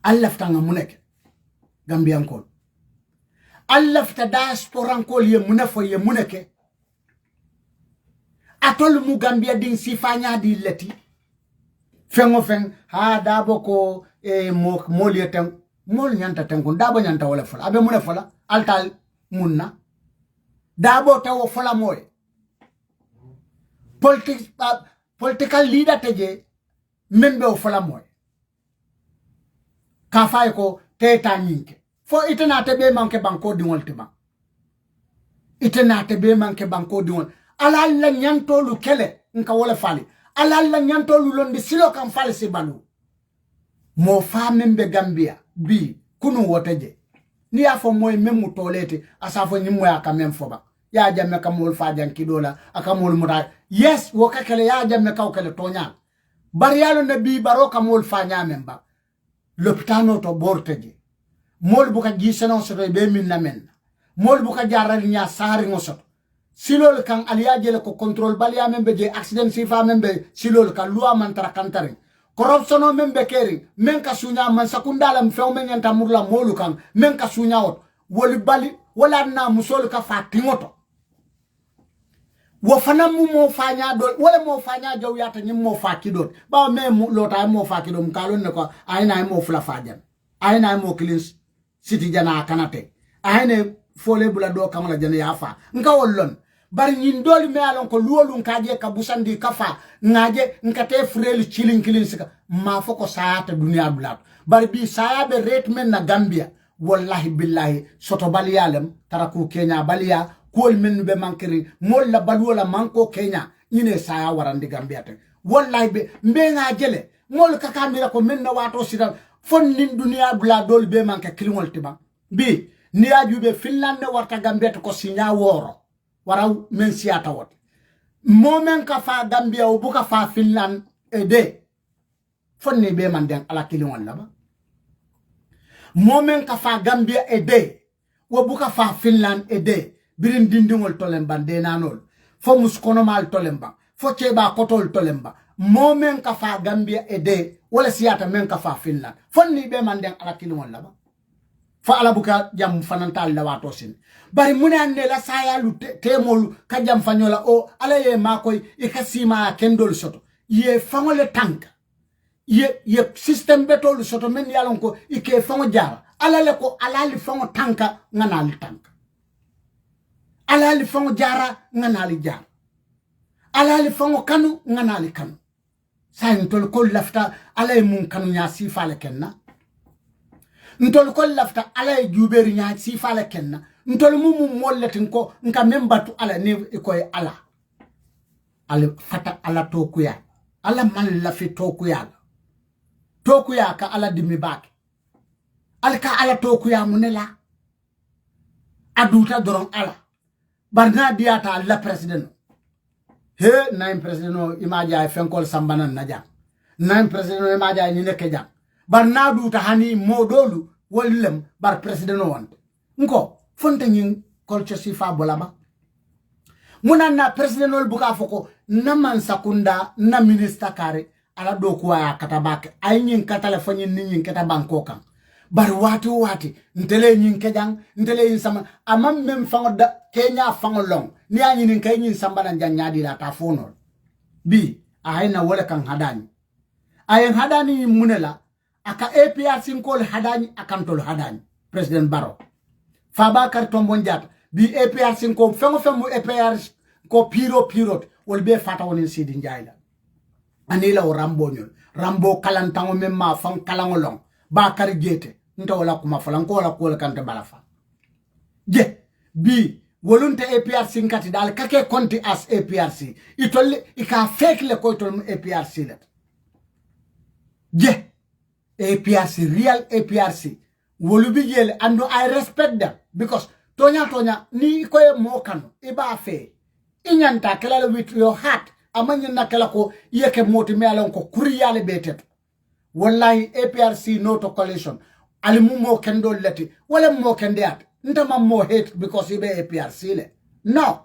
allafta nga muneke Gambian ko allafta diaspora ko ye munefo ye muneke atol mu Gambia ding sifanya di leti fengo feng ha dabo ko mo lieten mol nyanta tenko dabo nyanta wala fala abe mune fala altal munna dabo tawo fala moy political leader teje membe o fala moy ka fay ko teta nyinke fo itena tebe manke banko di woltima itena tebe manke banko di wol alal la nyantolu kele nka wala fali alal la nyantolu londi silo kan fali si balu mo fa membe Gambia bi kunu woteje ni afo moy memu tolete asafo nyimmo ya kamem foba ya jamme kamol fa jankidola akamol muta yes wo kakele ya jamme kawkele tonya bari yalo ne bi baro kamol fa nyamemba lopitano to borteje mol buka giseno so be min namen mol buka jaral nya sari ngosoto silol kan aliaje le ko control balia membe je accident sifa membe silol kan loi man tarakantari corruption membe keri men ka sunya man sakundala mfew men nyanta murla molu kan men ka sunya wot woli bali wala na musol ka fatingoto wo fana mu mo fanya do wala mo fanya jaw yata nyim mo fakidot ba me lota mo fakidom kalon ne ko ayna mo fula fajan ayna mo cleans city jana kanate ayne fole bula do kamala jana yafa nka wollon bari nyin doli me alon ko luolu nkaje ka busandi kafa ngaje nkate frel chilling killing sika ma foko saata dunia bulat bari bi saabe rate men na Gambia wallahi billahi soto baliyalem taraku Kenya baliya kol men be mankiri mol la balwola manko Kenya nyine saya warandi Gambia te wallahi be mbenga jele mol kakamira ko men na wato sidan fonnin dunia bulat dol be manke kilingol tiba bi ni ajube Finland warta Gambia ko sinya woro waraw men siata wot momen ka fa Gambia o buka fa Finland ede fonni be man den ala kilingol laba momen ka fa Gambia ede wo buka fa Finland ede birin dindingol tolemba de nanol fo muskono mal tolemba fo cheba kotol tolemba momen ka fa Gambia ede wala siata men ka fa Finland fonni be man den ala kilingol laba fa ala buka jam fanantal la wato sin bari munane la sayalu temolu ka jam fanyola o ala ye makoy e kasima kendol soto ye fangole tank ye system betol soto men yalon ko ike fango jara ala le ko ala li fango tanka nganali tanka ala li fango jara nganali jara ala li fango kanu nganali kanu sayin tol ko lafta ala e mun kanu nya sifale kenna ntol ko lafta ala e juberi nya sifale kenna ntol mum molletin ko nka membatu ala ne ko e ala fata ala tokuya ala man la fi tokuya ka ala dimi bak alka ala tokuya munela aduta doron ala barna diata alla president he nine president no imaja fenkol sambanan naja nine president no imaja ni nekk jam barna duta hani modolu wolilem bar president no won nko fonte nyin culture sifa bolama munana president no buka foko naman sakunda na minister kare ala do ko ya katabak ay nyin katale fanyi nyin katabanko kan bar wati ntele nyin kejang ntele yin sama amam mem fango da Kenya fango long ni anyi nin kay nyin sambana janyadi la ta fono bi ayna wala kan hadani ayen hadani munela aka APRC ko hadani akantol hadani president Barrow Fabakary Tombong Jatta bi APRC ko fengo APRC ko piro wol be fata wonin Sidi Njie la anila o rambo kalantango memma fan kalangolong Bakary Jete nta wala kuma falan ko wala ko kanta balafa je bi wolunte APRC ngati dal kake konti as APRC itolle ika fake le ko tol APRC le je APRC real APRC wolubi yele ando I respect them because tonya ni ko e mo kanu iba fe inyanta kala with your heart amanya nakala ko yeke moti melon ko kuriyale betet wallahi APRC no to coalition alimu mo kendo leti wala mo kendeat ntama mo hate because ibe APRC le no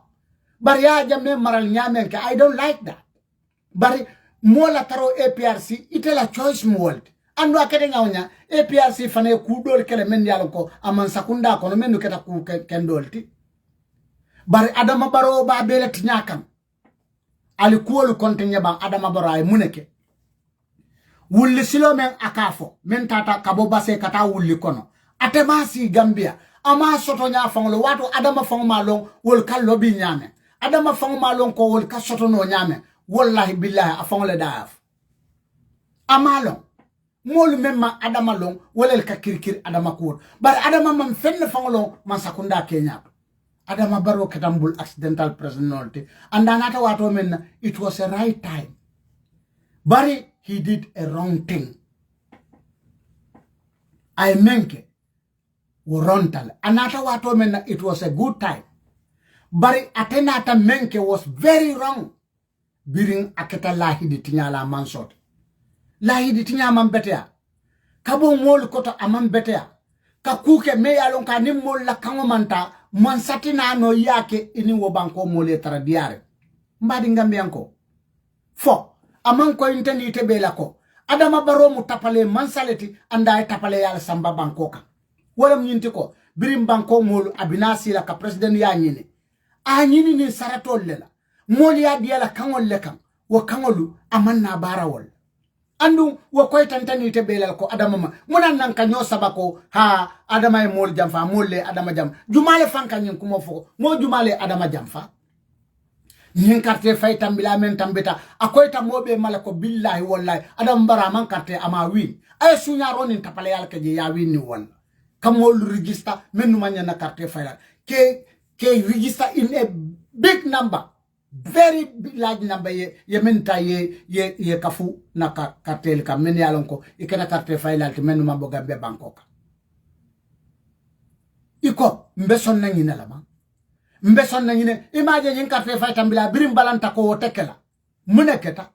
bari ya jamme maral nyamen ka I don't like that bari mo la taro APRC itela choice mo world ando akede ngawnya APRC fane kudol kele men yalo ko aman sakunda ko no menu keta ku kendolti bari Adama Barrow ba belet nyakam ali kuolu kontenye bang Adama Barrow ay muneke wulli silo men akafo men tata kabo base kata wulli kono atemasi Gambia ama soto nya fanglo wato Adama fang malong wol kal lobi nyame Adama fang malong ko wol ka soto no nyame wallahi billahi afangle daaf amalong molu memma Adama long wolel ka kirkir Adama ko bar Adama man fenn fanglo man sakunda Kenya Adama Barrow ketambul accidental personality and anata wato men it was a right time bari he did a wrong thing. I menke worontal. Anata wato men it was a good time. Bari atenata menke was very wrong. Biring aketa lahidi tinyala mansot. Lahidi tinya mambetea. Kabo mol koto amambetea. Kakuke me yalon ka nimol la kangomanta mansati na no yake ini wobanko mole taradiare. Mbadi ngambianko. Fo. Amang ko inteni tebela ko Adama Barrow mu tapale mansaleti anda tapale yala samba bankoka wala mnyinti ko birim banko molu abinasi la ka president ya nyine a nyini ni saratol lela moli ya diala kangol lekam wo kangolu amanna barawol andu wo koy tantani tebela ko Adama ma munan nan ka nyosabako ha Adama e mol jamfa molle Adama jam jumale fanka nyin kumo fo mo jumale Adama jamfa nyin carte fay tambila men tambita akoy tamobe malako billahi wallahi Adam Barrow man carte ama win ay sunya ronin tapale yal ke ya win ni won kamol register menu manya na carte fay ke register in a big number very big large number ye menta ye kafu na carte ka men yalon ko ikena carte fay la menu mambo Gambia Bangkok iko mbeson na nyina la ma mbeson na nyine imagine yin carte fay tambila birim balanta ko tekela muneketa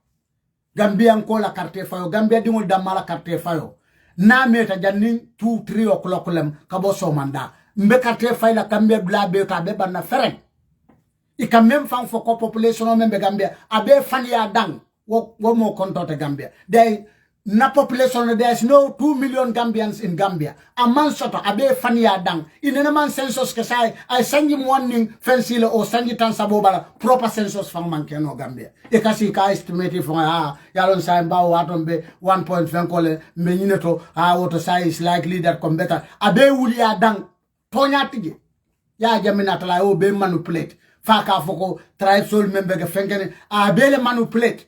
Gambia ko la carte fayo Gambia dingol damala carte fayo na meta janni 2-3 o'clock lem kabo so manda mbe carte fay la Gambia bla be ta be banna fereng ika même fan fo ko population membe Gambia abe fan ya dang wo mo kontote Gambia day na population there is no 2 million Gambians in Gambia. A man soto abe fania dang. Inena man census kesai I send him warning fensile or send it tansabobala proper census from Mankeno Gambia. Ekasi ka estimate from yalon sa mba waton be 1.5 kole mbenyineto water size is likely that come better. Abe wuli dang tonya tigi. Ya jamina tala o be manipulate. Faka foko tribe soul member ke fengene abe le manipulate.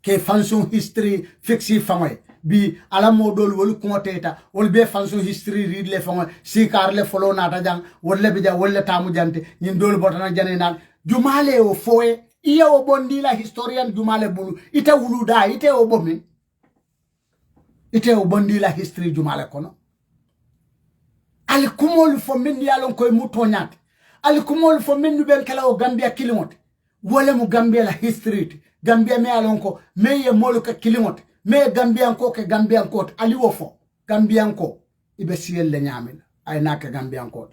Ke function history fixi famay bi ala modol wol konteta wol be function history read le famay si kar le follow nata jang wolle be ja wolle tamu jante nyin dol botana jane nan jumale o foe iya o bondi la historian jumale bulu ite wuluda ite o bomi ite o bondi la history jumale kono al kumol fo min yalon koy mutonyat al kumol fo min ben kala o Gambia kilimot wala mu Gambia la history Gambia me alonko me ye moluka kilimot me Gambian ko ke Gambian ko ali wofo Gambian ko ibe siel le nyamil ay naka Gambian ko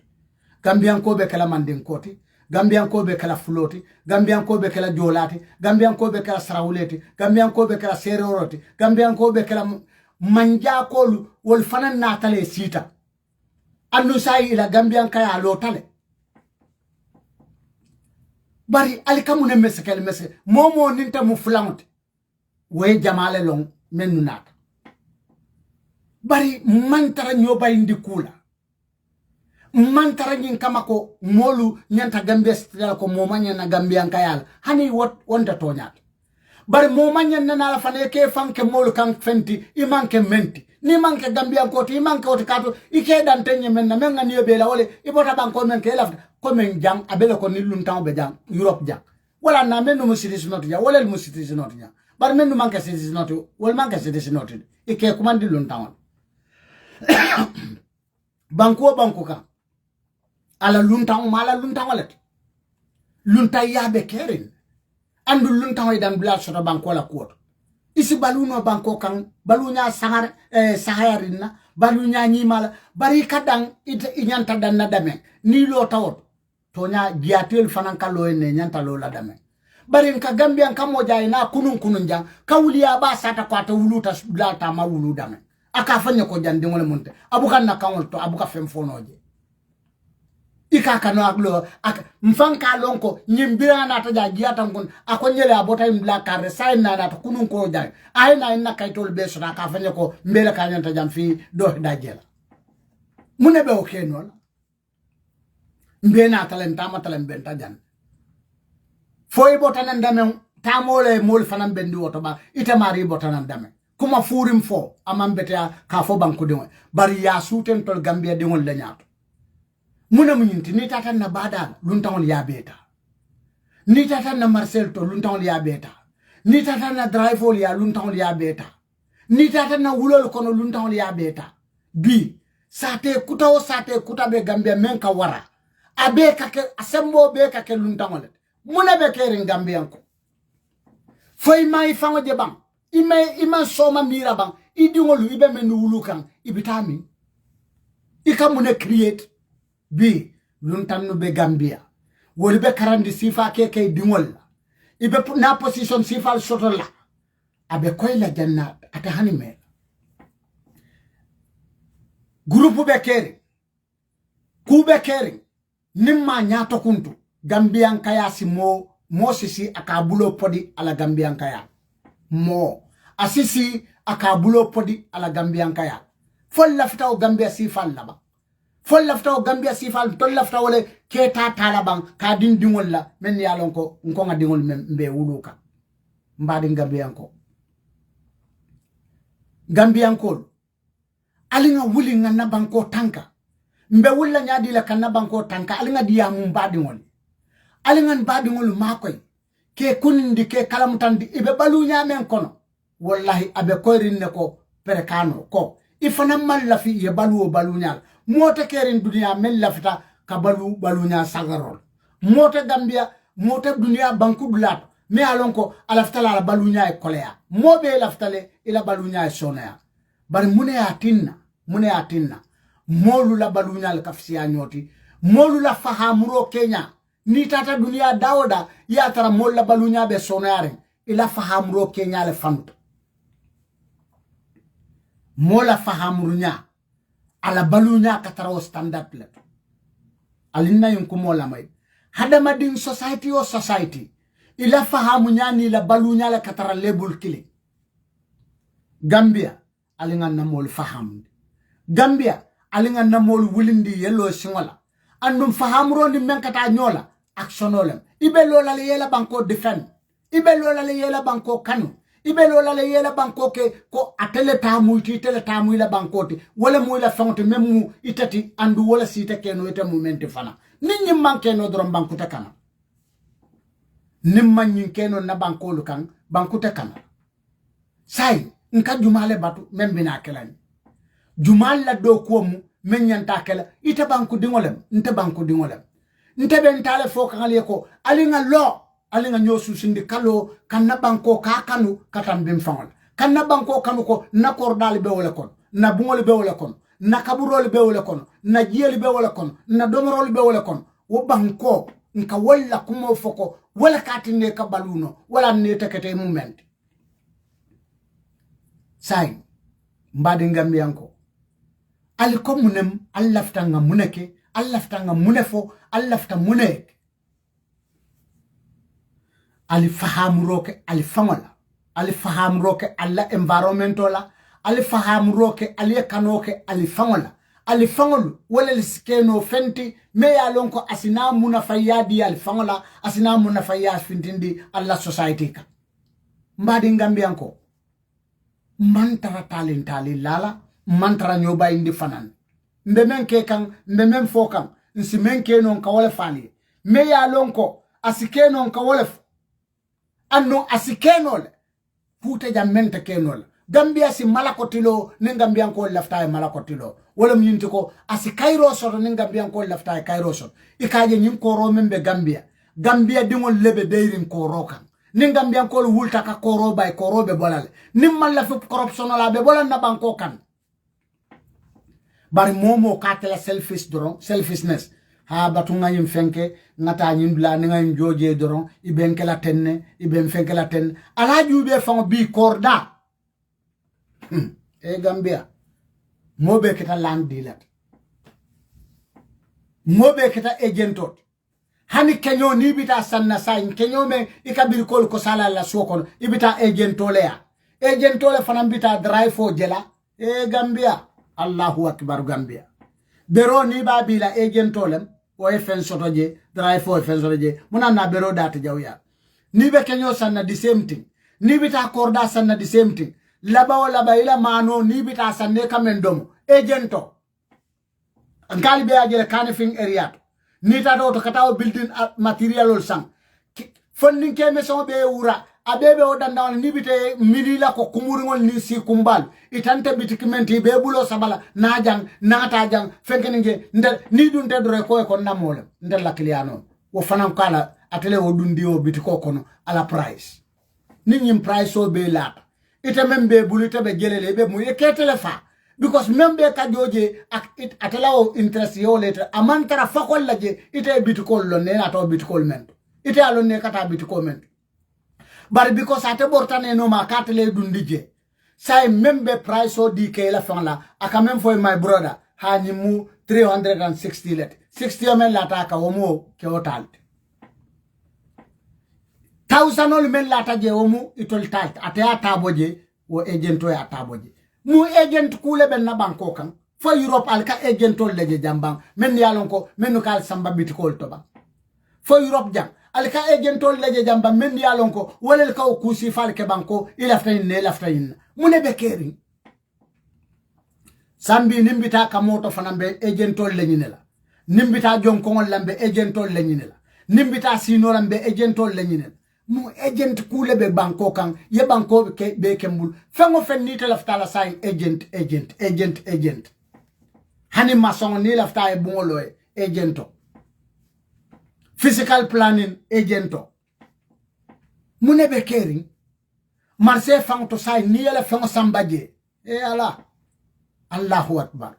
be kala mandin koti Gambian ko be kala fuloti Gambian ko be kala jolati Gambian ko be kala sarawuleti Gambian ko be kala seroroti Gambian ko be kala manja ko wol fanan natale sita andu sai ila Gambian kaya lotale bari alikamune mesekel mese momo ninta mu flangote we jamale long menu nata bari mantara nyoba indi kula mantara nyin kama ko molu nyanta Gambia stela ko momanya na Gambian kayal hani what wonda tonyat bari momanya na la fane ke fanke molu kan fenti imanke menti ni manke Gambian ko ti manke o kato ike dan tenye men na menga ni be la wole ibota banko men ke lafta comme jang abele ko ni luntan be jang Europe jang wala na menu musidis not ja wala musidis not ja bar menu manke sidis not wala manke sidis not ike kumandi luntan banko ka ala luntan mala luntan wala luntan ya be kerin andu luntan dan bla so banko la ko isi baluno banko kan balunya saharinna balunya nyimala bari kadang ite inyanta dan nadame ni lo tawot tonya giatel fanan kalo ne nyanta lo la dame bari ka Gambian kamo jay na kunun jang kawliya ba sata ko ta wuluta blata ma wulu dame aka fanya ko jande ngole munte abukan na kawol to abuka fem fonoje ika kano aglo ak mfanka lonko nyimbira na ta giata ngun akonyele abota imbla kare sai na ta kunun ko jay ay na ina kaytol be so aka fanya ko mbele ka nyanta jam fi do dajela munebe o kenol mbena talenta matalen benta jan foy botanan dame tamole mol fanan bendi woto ba ita mari botanan dame kuma furim fo amambete ka fo banku de bari ya suten tol Gambia de ngol lañato muna munyinti ni tata na badal luntawol ya beta ni tata na Marcel to luntawol ya beta ni tata na drive ya luntawol ya beta ni tata na wulol kono luntawol ya beta bi sate kuta be Gambia men ka wara abe kake asembo be kake luntangole muna be kere Gambian ko foy mai fango de bang ima soma mira bang idingolu ibe menu wulukan ibitami ikamune create bi luntanu be Gambia woli be karandi sifa keke dingol ibe na position sifa sotola abe koyla jannat ata hanime groupe be kere kube kere nimma nyato kuntu Gambian kaya si mo sisi akabulo podi ala Gambian kaya mo asisi akabulo podi ala Gambian kaya fol lafta o Gambia sifal laba fol lafta o Gambia sifal tol lafta wole keta talaban ka din dingol la men yalon ko nga dingol mbe wuluka mbadi Gambian ko alinga wuli nga na banko tanka mbe wulla nyaadi la kan na banko tanka alinga diya mum mbadi ngol alingan badi ngol makoy ke kunindi ke kalamutandi ibe balu nyamen kono wallahi abe koyrin ne ko perekano ko ifana mal lafi ye balu nyal mota kerin dunia mel lafita ka balu nya sagarol mota Gambia mota dunia banku dulat me alonko alafta la balu nya e kolea mobe laftale ila balu nya e sonaya bari mune atinna molu la balu nya kafsiya nyoti molu la fahamuro Kenya ni tata dunia dawoda ya tara molla balunya be sonare ila fahamro Kenya le fanto mola fahamrunya ala balunya katara standard le alinna yunku mola may hadama din society o society ila fahamunya ni la balunya la katara label kili Gambia alinga namol faham Gambia alinga namol wulindi yellow singola andum fahamro ni menkata nyola actionolem ibe lola le yela banko defend ibe lola le yela banko kanu ibe lola le yela banko ke ko atele tamu tele tamu ila bankoti wala mu ila fonte memu itati andu wala sita keno ite moment fana ninyi manke no drom bankuta kana nimman nyin keno na banko lukan bankuta kana sai nka jumale batu membina kelani jumal la do ko mu men nyanta kala ite banku dingolem nte banku dingolem nte ben tale fo kan ale ko alinga lo alinga nyosu sindi kalo kanna banko ka kanu katam bim fangol kanna banko kanu ko na kordal be wala kon na bungol be wala kon na kaburol be wala kon na jieli be wala kon na domorol be wala kon wo banko nka wala kumo foko wala katine ka baluno wala ne tekete moment sai mbadi ngambianko aliko munem allafta nga muneke allafta nga munefo allafta munek ali fahamroke ali fangola ali fahamroke alla environmentola ali fahamroke ali kanoke ali fangola ali fangolu wala liskeno fenti me ya lonko asina munafayadi ali fangola asina munafaya fintindi alla society ka mbadi ngambianko mantara talentali lala mantara nyoba indi fanan mbemen ke kan mbemen fokan nsi menke non ka wala fali me ya lonko asike non ka wala anno asike non puta jamente ke non Gambia si malakotilo ne Gambia ko lafta malakotilo wala myinti ko asikairo so ne Gambia ko lafta kairo so ikaje nyim ko ro membe Gambia dingol lebe deirin ko rokan ni Gambia ko wulta ka koro bay koro be bolale nimman la fu corruption la be bolan na banko kan bari momo katela selfishness ha batunga yim fenke ngata nyim bla ni ngam joje doron iben kala tenne iben fenke la tenne ala jube fon bi korda e Gambia mobe kita land dealer mobe kita agentot hani kenyo ni bita sanna sain kenyo me ikabir kol ko sala la sokon ibita agentole ya agentole fanam bita drive fo jela e Gambia Allahu akbar Gambia bero ni babila agentolem o e fen sotoje drive fo fen sotoje munana bero data jawya ni be kenyo sanna the same thing ni bita korda sanna the same thing laba ila mano ni bita sanne kamendom agento ngali be ajele kanifing area nita do to kataw building material ol sang funding ke meso be wura abebe o danda ni bite milila ko kumurngol ni si kumbal itante bitikimenti be bulo sabala najang nata jang fenkeninge ndel ni dun tedore ko namole ndel la cliano wo fanan kala atele o dundi o bitiko kono ala price ni nyim price o be lat ite membe bulite be gelele be mu eketele fa because membe ka joje atela o interest yo later amantara fakol laje ite bitikol lo ne ato bitikol men ite alon ne kata bitikol men but because ate bortane no ma katele dundije say membe price o di ke la fala aka mem for my brother ha ni mu 360 let 60 men lata ka o mo ke o talt 1000 ol men lata je o mu itol talt ate ata boje o agento ya taboje mu agent kule ben na banko kan fo Europe alka agentol leje jambang men yalon ko menu kal samba bitikol to ba fo Europe jam alka agentol leje jambang men yalon ko wolel ka o kusi fal ke banko ilaftain ne laftain mune be keri sambi nimbita ka moto fanambe agentol lenyinela nimbita jonkongol lambe agentol lenyinela nimbita sino lambe agentol lenyinela mu agent kule be banko kan ye banko ke be kembul fengo fen ni te lafta la sign agent hani mason ni lafta e bongolo agento physical planning agento mune be kering marse fang to sign ni la fengo sambaje e ala Allahu akbar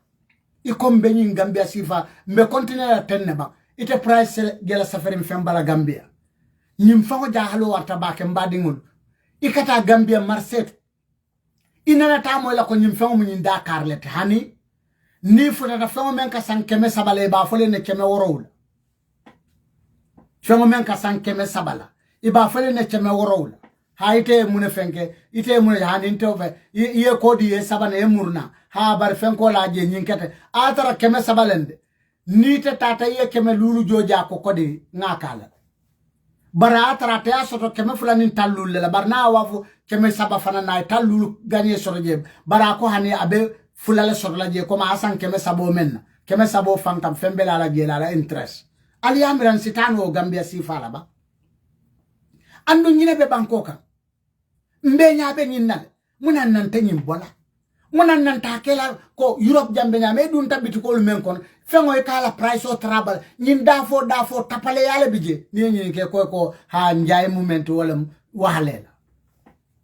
ikombe nyi Gambia sifa me continue tenne ba ite price gela safari fembala Gambia nyim fango jahalo warta bake mbadingul ikata Gambia marset inana tamo la ko nyim fengo mun da karlet hani ni futa da fengo men ka san keme sabale ba fole ne keme worowul fengo men ka san keme sabala iba fole ne keme worowul ha ite mun fenke ite mun hani intove ye kodi ye sabana e murna ha bar fenko la je nyinkete atara keme sabalende ni te tata ye keme lulu joja ko kodi ngakala bara atara te asoto keme fulani tallul la barna wafu keme saba fana na tallul ganye soroje bara ko hani abe fulale sorla je ko ma asan keme sabo men keme sabo fantam fembela la je la interest ali amiran sitano gambia sifala ba andu nyine be bankoka mbe nyaabe nyinnal munan nan tanyin bola munan nan takela ko Europe jambe nyame dun tabiti ko lumen kon fengo e kala price o travel nyin dafo tapale yale bije ni nyin ke ko ha njaay moment wala wahalela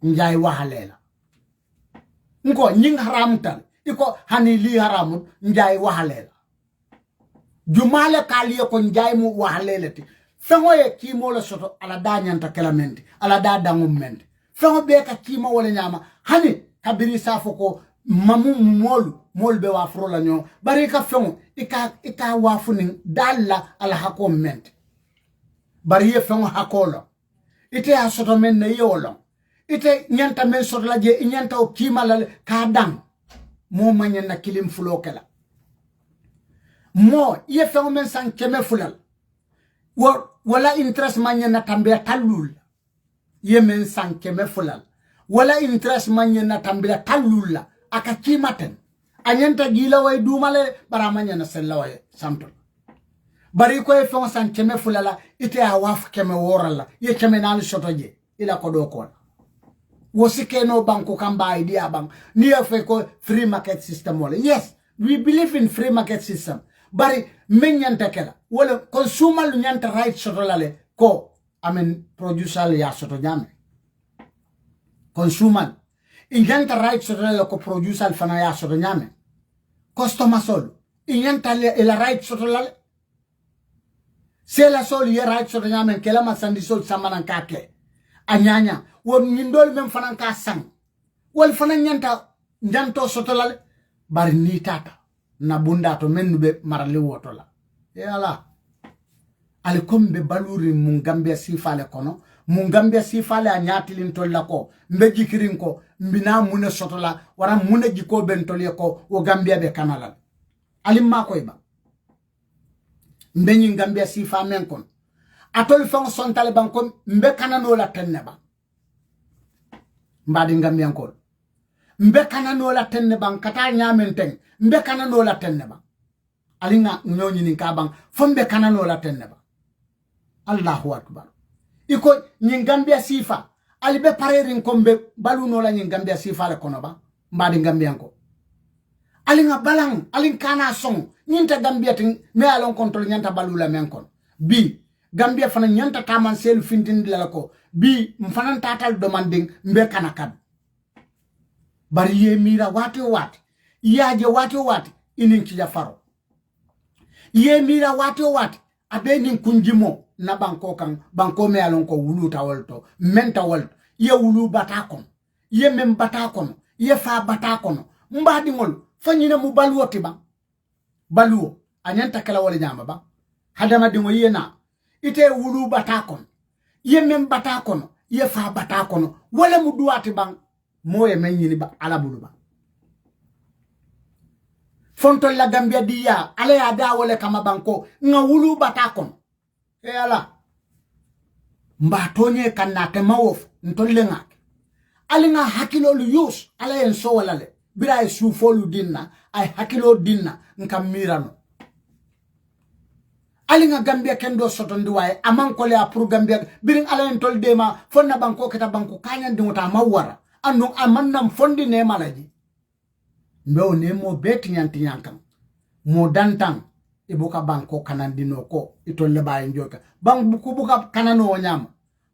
njaay wahalela nko nyin haram tal iko hani li haramu njaay wahalela jumale kali ko njaay mu wahalela ti fengo e kimo la soto ala da nyanta kelamenti ala da dangum mente fengo be ka kimo wala nyama hani kabiri safo ko mamu mol be wa frola nyo bari ka fengo ika wa funin dalla ala hako mente bari ye fengo hakolo ite a soto men na yolo ite nyanta men soto la je nyanta o kima la ka dang mo manyen na kilim fulo kala mo ye fengo men san keme fulal wala interest manyen na tambia talul ye men san keme fulal wala interest manyen na tambia talul aka kimaten anyanta gila way dumale bara manyen na sella way samtul bari ko e fon san keme fulala ite a waf keme worala ye keme nan shotoje ila ko do ko wosike no banko kamba idea bang ni fe ko free market system wala yes we believe in free market system bari men nyanta kala wala consumer lu nyanta right shotolale ko amen producer ya soto nyame consumer inyanta right shotolale ko producer fana ya soto nyame customer sol inyanta la right shotolale c'est la sol ye right soto nyame kela masandi sol samana kake anyanya won nyindol men fana ka sang wal fana nyanta njanto shotolale bari ni tata na bunda to men be marali wotola e ala ale kombe baluri mun gambia sifale kono mun gambia sifale a nyatilin tolla ko mbe jikirin ko mbina mune sotola wara mune jiko ben tolye ko o gambia be kanala alimma ko iba mbe nyi gambia sifa men kon atol fon son taliban ko mbe kanano la tenneba mbadi gambia ko mbe kanano la tenneba kata nyamen ten mbe kanano la tenneba alinga nyonyi ni kabang fombe kanano la tenneba Allahu akbar iko nyingambia sifa alibe parerin kombe baluno la nyingambia sifa le konoba mbadi ngambia ko alinga balang alin kana song nyinta gambia tin me alon control nyanta balula men kon bi gambia fana nyanta taman sel fintin la ko bi mfanan tatal demanding mbe kanakad bari ye mira wati yaje wati inin ci jafaro ye mira wati abe nin kunjimo na banko kan banko me alon ko wulu tawalto menta walto ye wulu batakon ye mem batakon ye fa batakon mbadi ngol fanyina mu baluoti ba baluo anyanta kala wala nyama ba hadama dingo yena ite wulu batakon ye mem batakon ye fa batakon wala mu duwati bang moye menyini ba ala bulu ba fonto la gambia diya ala ya da wala kama banko nga wulu batakon e ala mbatonye kanate mawof ntolle nga ali nga hakilo lu yus ala en so wala le bira e sufolu dinna ay hakilo dinna nkam mirano ali nga gambia kendo soto ndiwaye aman ko le apur gambia birin ala en tol dema fonna banko keta banko kanyan dinguta mawara anu amannam fondi ne malaji ndo ne mo beti nyanti nyankam mo dantang ibuka banko kanandino ko itolle baye njoka bang buku buka kanano nyama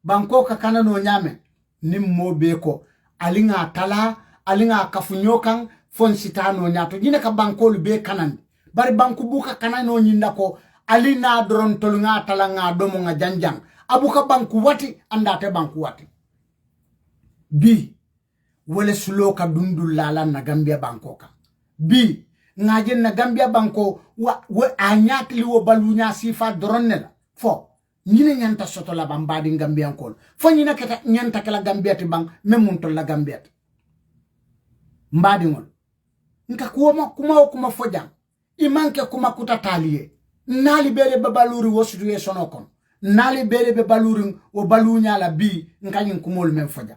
banko ka kanano nyame nim mo be ko alinga tala alinga kafunyokan fon sitano nyato jine ka banko lu be kanandi bari banku buka kanano nyinda ko alina dron tolunga tala nga domo nga janjang abuka banku wati andate banku wati bi wala sulo ka dundul lala na Gambia banko ka bi ngajen na Gambia banko wa anyatli wo balunya sifa dronnela fo ñine ñanta soto la bambadi Gambia ko fo ñina kata ñanta kala Gambia ti bang memun to la Gambia mbadi ngol nka kuma fojang imanke kuma kutataliye nali bere be baluri wo situation okon nali bere be baluri wo balunya la bi nkanyin kumol men foja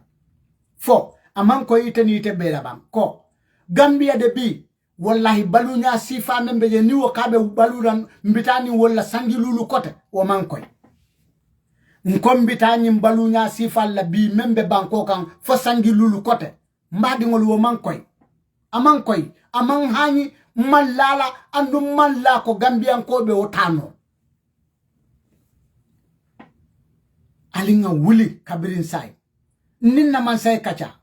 fo aman ko iteni ite bere bam ko Gambia de bi wallahi balunya sifa membe je ni wo kabe baluran mbitani wala sangi lulu kote wo man koy nkom mbitani balunya sifa la bi membe banko kan fo sangi lulu kote mbadi ngol wo man koy aman koy aman hani malala andu malla ko Gambian ko be otano alinga wuli kabirin sai ninna man sai kacha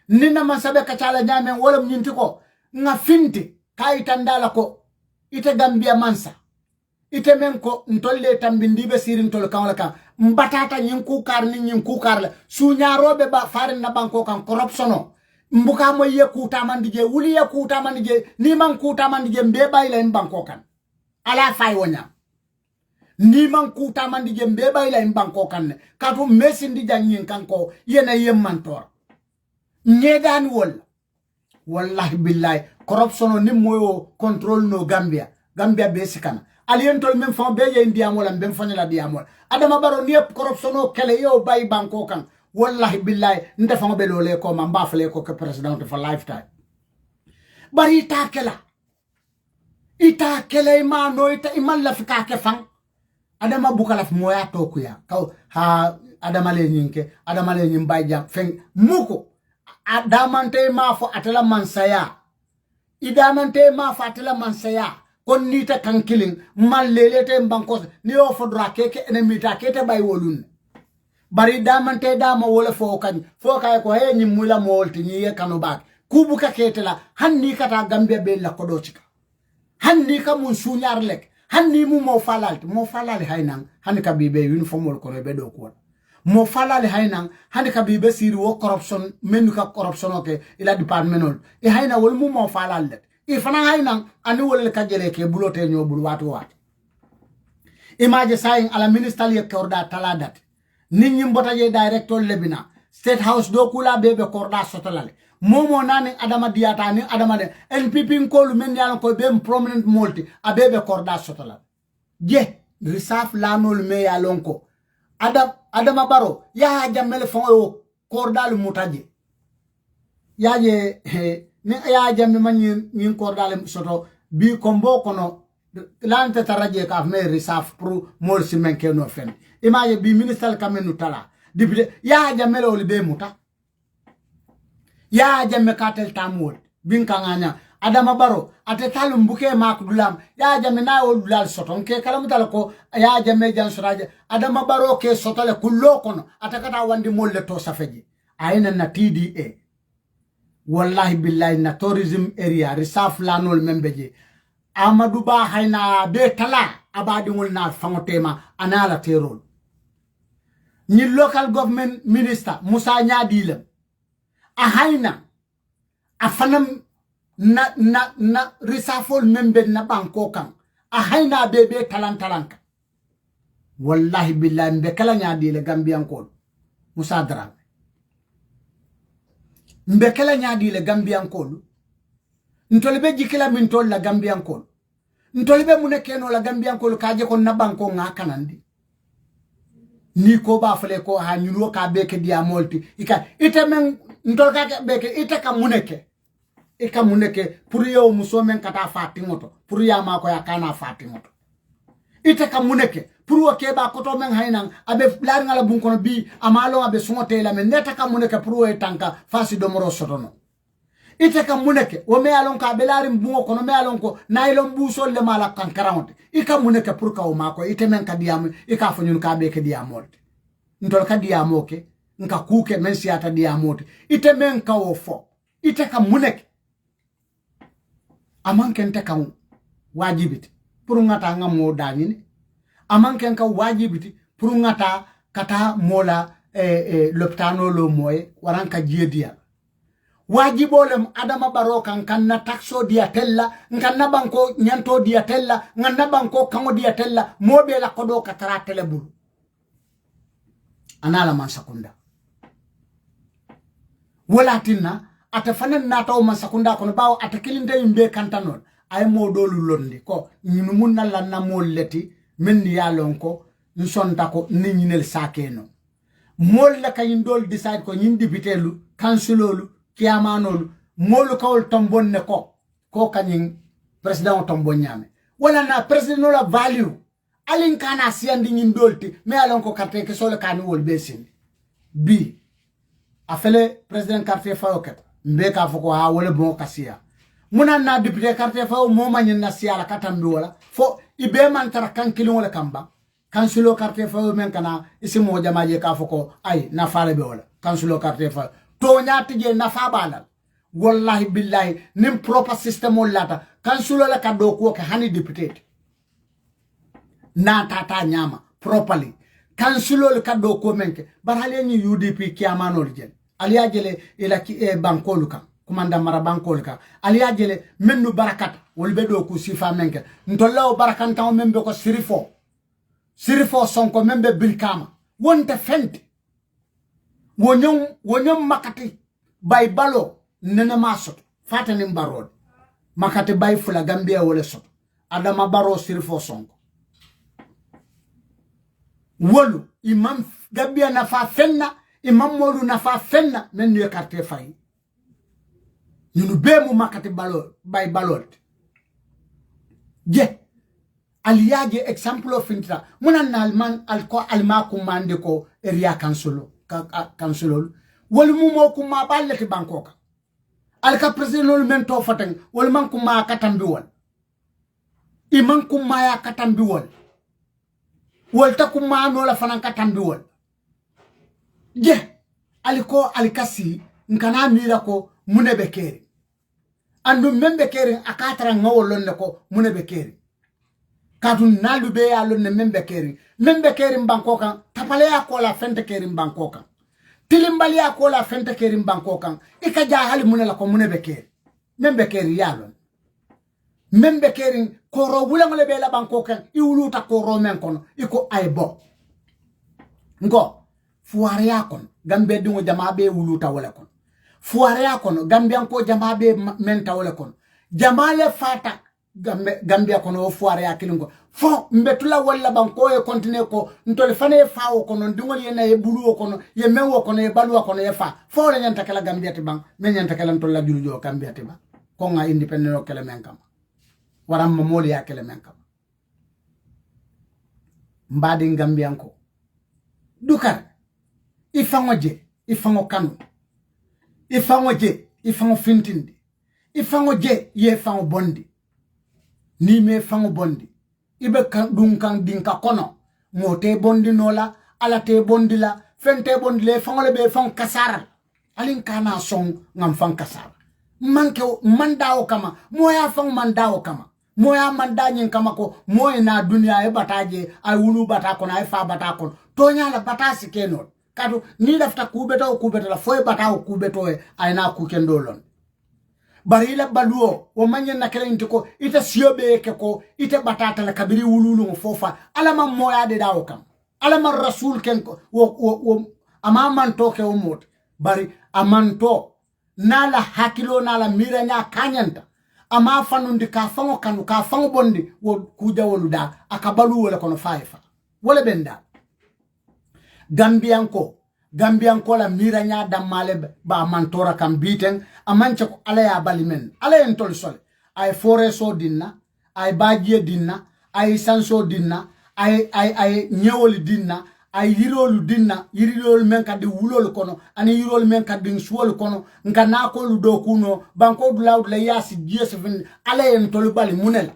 ninna man sabe kacha la nyame wala nyinti ko nga finti kay tandala ko ite Gambia mansa ite men ko ntolle tambindi be sirin tol kan wala kan mbatata nyinku kar ni nyinku kar la su nyaarobe ba farin na banko kan corruption mbuka mo ye kuta mandije wuli ye kuta mandije ni man kuta mandije mbe bayla en banko kan ala fay wonya ni man kuta mandije mbe bayla en banko kan katu mesindi janyin kanko yena yemman tor nyedan wol wallahi billahi corruption ni moyo control no Gambia be sikana alientol men fon be ye ndiamol am ben fanyala diamol Adama Barrow ni corruption o kele yo bay banko kan wallahi billahi ndefa be lolé ko ma mbafale ko ke president for lifetime bari ita kele ma no ita imalla fika ke fan Adama bukala moya to kuya kaw ha Adama le nyinke Adama le nyimbay jam fen muko adamante ma fo atala mansaya idamante ma fo atala mansaya kon nita kankilling mallelete mbanko ni o fodra keke enemy ta kete bay wolun bari damante dama wala fo kay ko he ni mula molti ni ye kanu bak kubuka ketela hanni kata Gambia be la kodocika hanni ka mun sunyar lek hanni mu mo falal haynan hanni ka bibe uniform ko be do ko mo falal haynan hanni ka bibe siri wo corruption menu ka corruption oke ila department e hayna wol mu mo falal lek e fana haynan ani wol ka jele ke bulote nyobul watu imaje sayin ala minister ye korda taladat ninyi mbotaje director lebina state house do kula bebe korda sotolale momo nani Adama diata ni Adama de NPP ko men yalla ko be prominent multi abebe korda sotolale je risaf lanol me yalon ko Adama Barrow ya jamel fon o korda lu mutaje yaje ni ya jammi man nyin korda le soto bi kombo kono lante taraje ka me risaf pro mol simen ke no fen imaje bi minister kamenu tala député ya jamel o be muta ya jamme katel tamol bin kanganya Adama Barrow ate talum buke mak dulam ya jamme na o dulal soton ke kala mutal ko ya jamme jan suraje Adama Barrow ke sotale kullo kono atakata wandi molle to safeji ayna na TDA wallahi billahi na tourism area risaf lanol membeje Amadou Ba hayna be tala abadi ngol na fangotema anala terol ni local government minister Musa Nyadilem a hayna a fanam na risafol membe na banko kan a hayna bebe talanka wallahi billahi mbe kala Nyadile Gambian ko Musa Dramé mbe kala Nyadile Gambian ko ntolbe jikila min tol la Gambian ko ntolbe munekeno la Gambian ko kaje ko na banko ngakanandi ni ko ba fale ko ha nyulo ka beke dia molti ika ite men ntol ka beke ite ka muneke pour yo muso men kata fatimoto pour ya ma ko ya kana fatimoto ite ka muneke pour o ke ba ko to men haynan abe lar ngala bun kono bi amalo abe sumote la men neta ka muneke pour o tanka fasi do moro sotono ite ka muneke o me alon ka belarim bungo kono me alon ko naylon busol le mala kan karawte ika muneke pour ka o mako ite men ka diam ika fo nyun ka be ke diamote ntol ka diamoke nka kuke men siata diamote ite men ka o fo ite ka muneke amanken te kan wajibiti pour ngata ngamo danini amanken ka wajibiti pour ngata kata mola loptano lo moye waranka jedia wajibolem Adama Barrow kan na taxo diatella nganna banko nyanto diatella nganna banko kango diatella mobe la kodo katara telebulu anala mansakunda wala tinna ata fanen nataw mansakunda kono bawo ata kilinde yumbe kantanon ay modolu londi ko nyinu munna la namolleti men yalon ko nsonta ko ni nyinel sakeno molla kay ndol decide ko nyin dipitelu kansulolu kiamanolu molu kawol tombonne ko kanyin president tombon nyame wala na president no la value alin kana siandi nyin dolti me alon ko carte ke solo kanu wol besin bi afele president carte fayoket mbe ka foko ha wala bon kasiya munan na député carte fayo mo manyin na siala katambi wala fo ibe man tara kankilin wala kamba kansulo carte fayo men kana isi mo jamaje ka foko ay na faale be wala kansulo carte fayo to nyaati je na fa balal wallahi billahi nim proper system wala kansulo la kaddo ko ke hani député na tata nyama properly kansulo le kaddo ko menke barale ni UDP kiamanol jen aliya jele ila ki bankolu kan kumanda mara bankolu kan aliya jele mennu barakat wolbe do ku sifa menke ntollaw barakanta membe ko sirifo sonko membe bilkama wonte fenti wonyom makati bay balo nene masot fatani barod makati bay fula Gambia wala sot Adama Barrow sirifo sonko wolu imam Gambia na fa fenna imam modu na fa fenna men ñu carte fay ñu bemu makati balo bay balot je aliyaje example of intra munan alman alko alma ko mande ko area kansulo wol mu mo ko ma ballati bankoka alka president men to fatang wol man ko ma katambi wol iman ko ma ya katambi wol ta ko ma no la fanan katambi wol je aliko alikasi nkana mira ko munebe keri andu membe keri akatara ngawolon ne ko munebe keri kadun nalube ya lonne membe keri mbankoka tapale ya ko la fente keri mbankoka tilimbali ya ko la fente keri mbankoka ikaja hali munela ko munebe keri membe keri yalon membe keri koro bulangole be la bankoka iwuluta koro men kono iko aybo ngo fuare yakon gambe dingo jama be wuluta wala kon fuare yakon gambe anko jama be menta wala kon jama le fata Gambia kono fuare yakilingo fo mbetula wala banko e continue ko ntole fane faawo kono ndingol yena e bulu kono ye mewo kono e balu kono e fa fo le nyanta kala Gambia te bang men nyanta kala ntolla julujo Gambia te ba ko nga independent o kala men kam waram mo moli ya kala men kam mbadi Gambia ko dukar ifango kanu ifango fintindi ifango je ye fango bondi ni me fango bondi ibe kan dinka kono mote bondi nola ala te bondi la fente bondi le fango le be fang kasara alin kana song ngam fang kasara manke mandao kama moya fang mandao kama moya mandanyin kama ko moy na dunia e bataje ay wulu bata kono ay fa bata kono to nyala bata sikenol kadu ni lafta kubeta la foy bata kubeto e ay na ku kendolon bari la baluo o manye na kala intiko ita siobe ke ko ita batata la kabiri wululu fofa ala mam moya de dawo kam ala mar rasul ken ko wo ama man to ke o mot bari amanto nala hakilo nala miranya kanyanta ama fanundi ka fango kanu ka fango bondi wo kuja woluda akabalu wala kono faifa wala benda Gambianko la miranya damale ba mantora kam biten amanche ko ala ya balimen ala en tol sol ay foreso dinna ay bagie dinna ay sanso dinna ay nyewoli dinna ay yirolu dinna yirilol men kadi wulol kono ani yirol men kadi suwol kono ngana ko lu do kuno banko du lawd la yasi jesefin ala en tol bali munela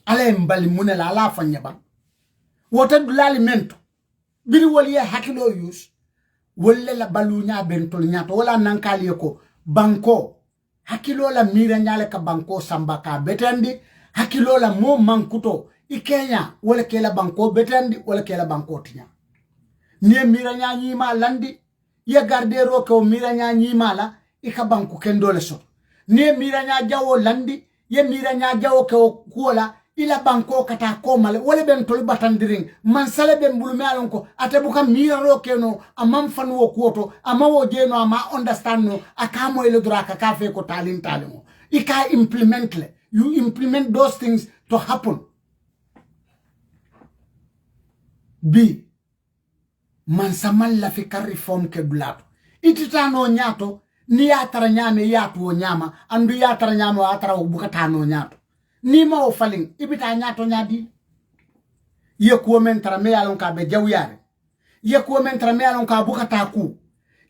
ala en bali munela ala fanya ba wota du lali mento biri wali ya hakilo yus wala la balunya bentol nyato wala nankali ko banko hakilo la mira nyale ka banko sambaka betendi hakilo la mo mankuto ikenya wala kela banko betendi wala kela banko tinya nie mira nya nyima landi ya gardero ko mira nya nyima la ika banku kendole so ni mira nya jawo landi ye mira nya jawo ke kuola ila banko kata komale wala ben tol batandiring man sale ben bulume alon ko atabuka mira ro keno amam fanu wo kuoto amawo jeno ama understand no akamo ile duraka kafe ko talin talimo ika implement le you implement those things to happen B man samal la fi reform ke dulato ititano nyato ni yatara nyame yatu o nyama andu yatara nyame atara bukata no nyato ni ma o falling ibita nyato nyadi ye ko men tara me yalon ka be jawyare ye ko men tara me yalon ka bukata ku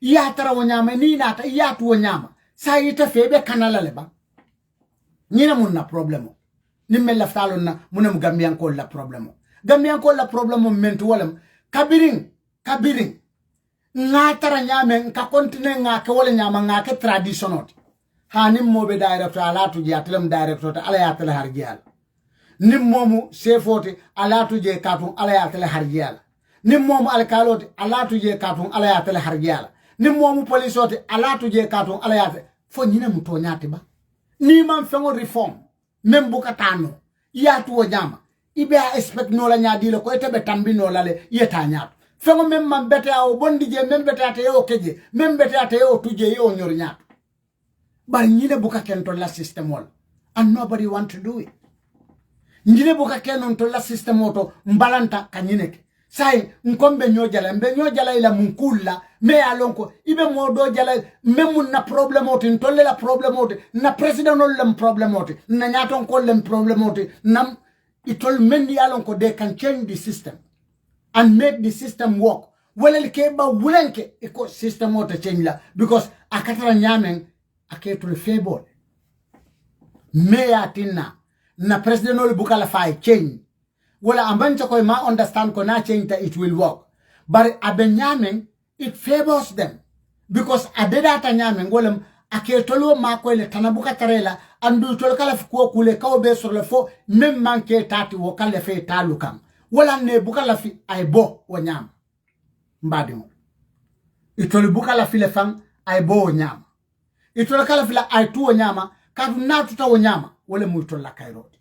yatara o nyama ni nata yatu o nyama sa yita febe kanala leba nyina mun na problemo ni me laftalon na munam gambian ko la problemo gambian ko la problemo mentu walam kabiring nga tara nyame nka kontine nga ke wala nyama nga ke traditional hanim mobe director ala tu je atelem director ta ala ya tele harjial nim momu sefote ala tu je katun ala ya tele harjial nim momu alkalote ala tu je katun ala ya tele harjial nim momu polisote ala tu je katun ala ya fo nyina mu to nyati ba ni man fengo reform mem buka tano ya tu o nyama ibe expect no la nyadi le ko tebe tambi no la le yeta nyatu fengo mem man bete o bondi je mem bete ate yo keje mem bete ate yo tuje yo nyor nyatu but nyine buka kento la system wall and nobody want to do it nyine buka keno to la system auto mbalanta kanyineke sai nkombe nyojala mbe nyojala ila munkula me alonko ibe modo jala memun na problem auto ntolle la problem auto na president ol lem problem auto na nyaton ko lem problem auto nam itol mendi alonko they can change the system and make the system work welel ke ba wulenke iko system auto change la because akatara nyamen aketul fable me atina na president ol bukala fay change wala ambancha ko ma understand ko na change that it will work but abenyamen it favors them because adedata nyamen golem aketolo mako ile tanabuka tarela andu tol kala ko kule kaw be sur le fo même manke tati wo kala fe talukam wala ne bukala fi ay bo wo nyam mbadimo itol bukala fi le fam ay bo wo nyam itol kala fi la ay tu wo nyama kadu natuta wo nyama wala mu tol la kayroti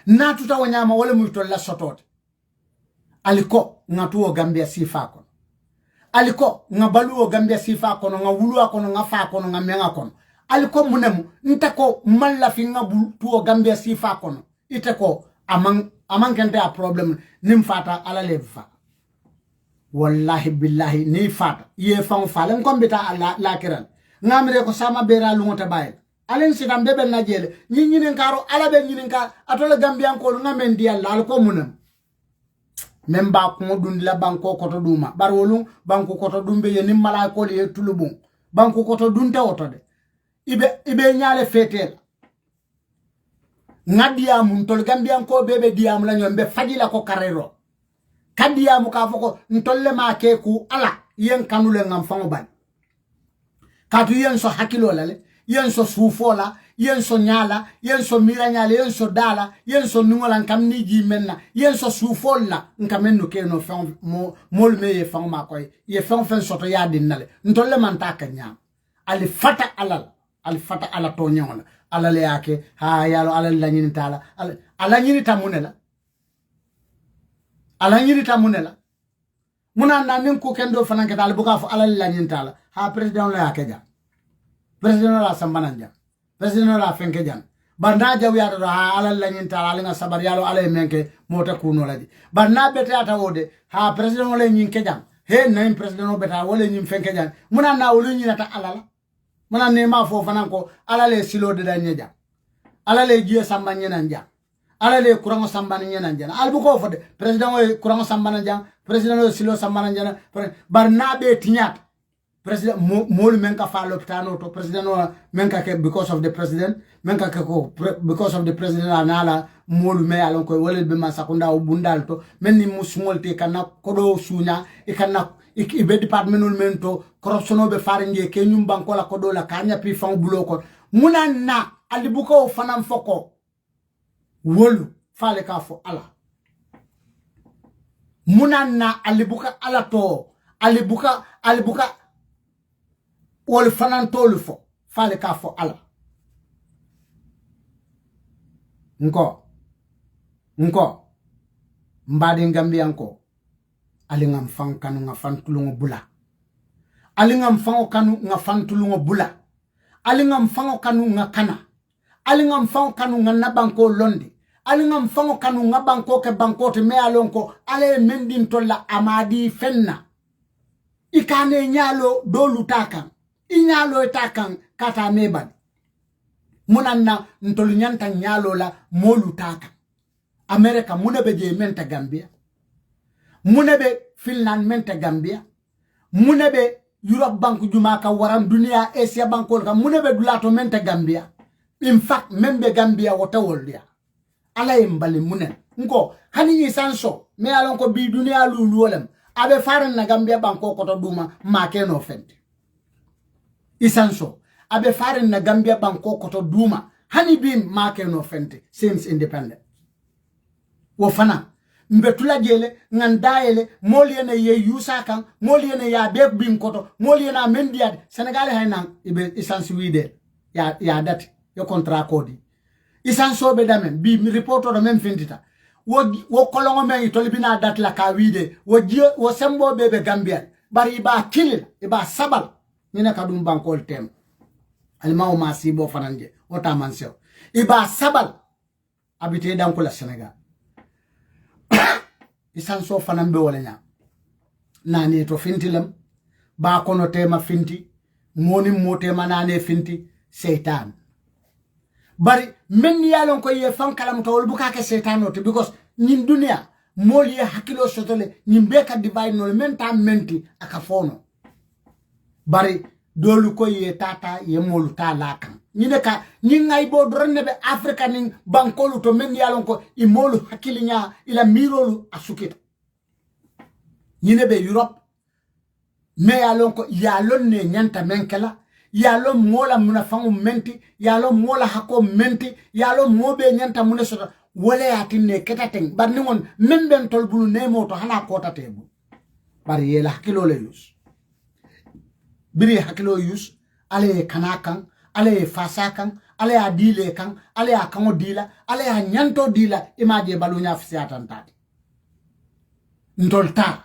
natuta wo nyama wala mu tol la sotote aliko ngatuo Gambia sifa ko aliko ngabaluo Gambia sifa kono nga wulu kono nga fa kono nga menga kono aliko munemu ntako malla fi nga tuo Gambia sifa kono iteko amang kente a problem nim fata ala leva wallahi billahi ni fata ye fam falen kombita ala lakiran ngamre ko sama bera lungo bayel alen sidam bebe na jele nyinin karo ala be nyinin ka atola Gambian ko ngamen di alla aliko munemu memba ko dun la banko koto duma bar wolum banko koto dumbe ye nim mala ko le tulubun banko koto dun ta woto de ibe nyaale fetel ngadiam ntol Gambian ko bebe diam la nyombe fajila ko karero kadiam ka foko ntolle ma ke ku ala yen kanule ngam fango ban katu yen so hakilo lale yen so sufola yen so nyala yen so mira nyala yen so dala yen so nungola nkam ni ji menna yen so sufola nkamenno ke no fon mol me ye fon ma koy ye fon soto ya dinnale ntolle man ta kanya ali fata ala to nyola ala le yake ha yalo ala la nyini tala ala nyini tamunela muna na nin ko kendo fanan ke dal buka fu ala la nyini tala ha president la yake ja president la sambananja president la fenke jan banda jaw ya do ha ala la nyin tala nga sabar yalo ala menke mota kuno laji banda bete ata wode ha president la nyin ke jan he name president beta wala nyin fenke jan muna na wulu nyin ata ala muna ne ma fo fanan ko ala le silo de dan nyeja ala le jiye sambanye nan jan ala le kurango sambanye nan jan albu ko fode president o kurango sambana jan president o silo sambana jan barna be tinyat president mol menka fa l'hôpital to president menka ke because of the president menka ke ko because of the president anala mol me alon ko wala be ma sakunda o bundal to menni musmolte kana kodo sunya e kana be department mento corruption be faringe ke nyum banko la kodo la kanya pi fan bulo ko munana alibuko fanam foko wolu fale ka fo ala munana alibuka ala to alibuka wol fanan tolu fo fale ka fo ala nko mbadi Gambia nko alingam fang kanu nga fantulungo bula alingam fango kanu nga fantulungo bula alingam fango kanu nga kana alingam fango kanu nga nabanko londi alingam fango kanu nga banko ke bankote me alonko ale mendin tolla amadi fenna ikane nyalo dolu takan inyalo takan kata mebad munanna ntolu nyanta nyalo la molu takan America munebe je menta Gambia munebe Finland menta Gambia munebe Europe bank jumaka waram dunia Asia bankol ka munebe dulato menta Gambia in fact membe Gambia wota woldia ala mbali munen nko hani yi sanso me alon ko bi dunia lulu wolem abe faran na Gambia banko ko to duma make no fente isanso abe faran na Gambia banko ko to duma hani bi make no fente since independent wo fana mbetula jele ngandayele moliene ye yusa kan moliene ya be bim koto moliena mendiad Senegal haynan ibe isansi wide ya dati yo contrat kodi isanso be damen bi reporto do men findita wo kolongo men tolibina dat la ka wide wo sembo bebe Gambia bari ba kilil iba sabal mina kadum bankol tem almaw masibo fananje o tamansew iba sabal habité dans ko la Senegal isanso fanambe wala nya nani to fintilam ba kono tema finti moni motema nane finti seitan bari men yalon ko ye fan kalam to wol bukake seitan to because nin dunia moli ye hakilo sotole nin be ka divide no men ta menti aka fono bari dolu ko ye tata ye molu ta lakan ñine ka ñi ngay bo dorne be Africa nin bankolu to men yalon ko I molu hakilinya ila mirolu asukita ñine be Europe me yalon ko yalon ne nyanta menkela yalon mola muna fangu menti yalon mola hako menti yalon mobe nyanta muna sota wole atine ketaten bar ni won memben tol bulu ne moto hana kota tebu bari yela hakilo le yus biri hakilo yus ale kanakan ale fasakan ale adile kan ale akango dila ale nyanto dila imaje balunya fisiatan tati ntolta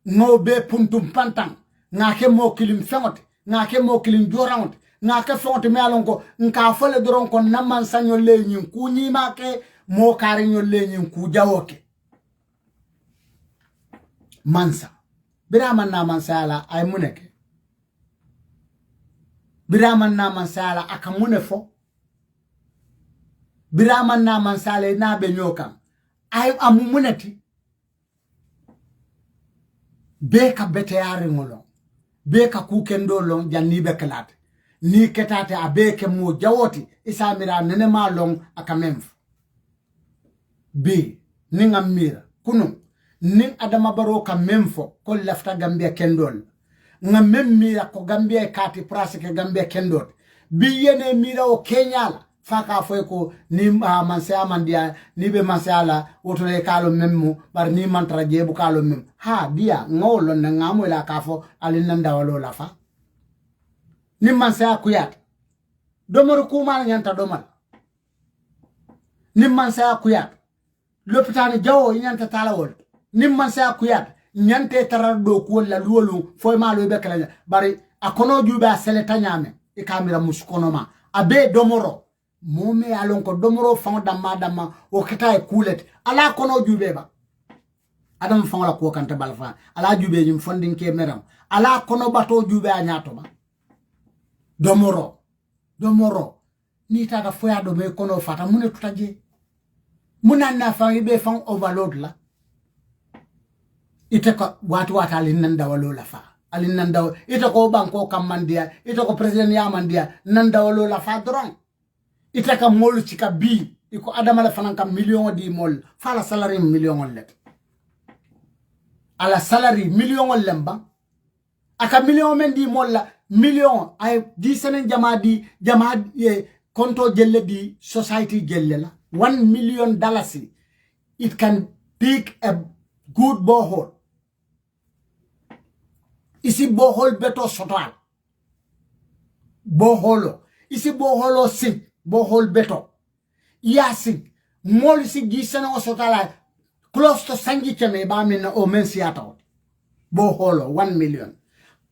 no be puntum pantan ngake mo kilim fengote ngake mo kilim jorangote ngake fonte me alonko nka fole doron ko namman sanyo le nyin ku nyima ke mo kare nyo le nyin ku jawoke mansa biraman na mansala ay muneke biraman na mansala akamune fo biraman na mansala na be nyokan ay amumunati beka beteyare ngolo beka kukendo long janni be kalate ni ketate abeke mo jawoti isamira nene ma long akamemf bi ninga mira kunu ning adama baro ka memfo ko lafta Gambia kendol nga mira ko Gambia kati prasike Gambia kendol bi yene mira o Kenya faka foy ko ni mansa mandia ni be masala wotole kalo memmu bar ni mantra jebu kalo mem ha dia ngolo na ngamo la kafo alinanda walo la fa ni mansa kuyat domoro kuma nyanta domal ni mansa kuyat l'hôpital jawo nyanta talawol ni mansa kuyat nyante tarado ko la luolu foy malo be kala bari akono juba seleta nyame e kamera muskonoma abe domoro mome alon ko domoro fang dama o keta e kulet ala kono jube ba adam fang la ko kanta balfa ala jube jim fondin ke meram ala kono bato jube a nyato ba domoro ni tata foya do me kono fata mune tutaje munanna fang be fang overload la ite ko watu alin nan dawalo la fa alin nan daw ite ko banko kamandia ite ko president yamandia nan dawalo la fa dron ite ka molu chika bi iko adama la fanan ka million di mol fala salary million let ala salary million lemba aka million men di mol la million ay di senen jama konto jelle di society jelle la $1 million it can dig a good borehole isi borehole beto sotoal boholo isi boholo sing bohol beto ya sing mol si gisana osotala close to sangi keme ba min o men siata boholo 1 million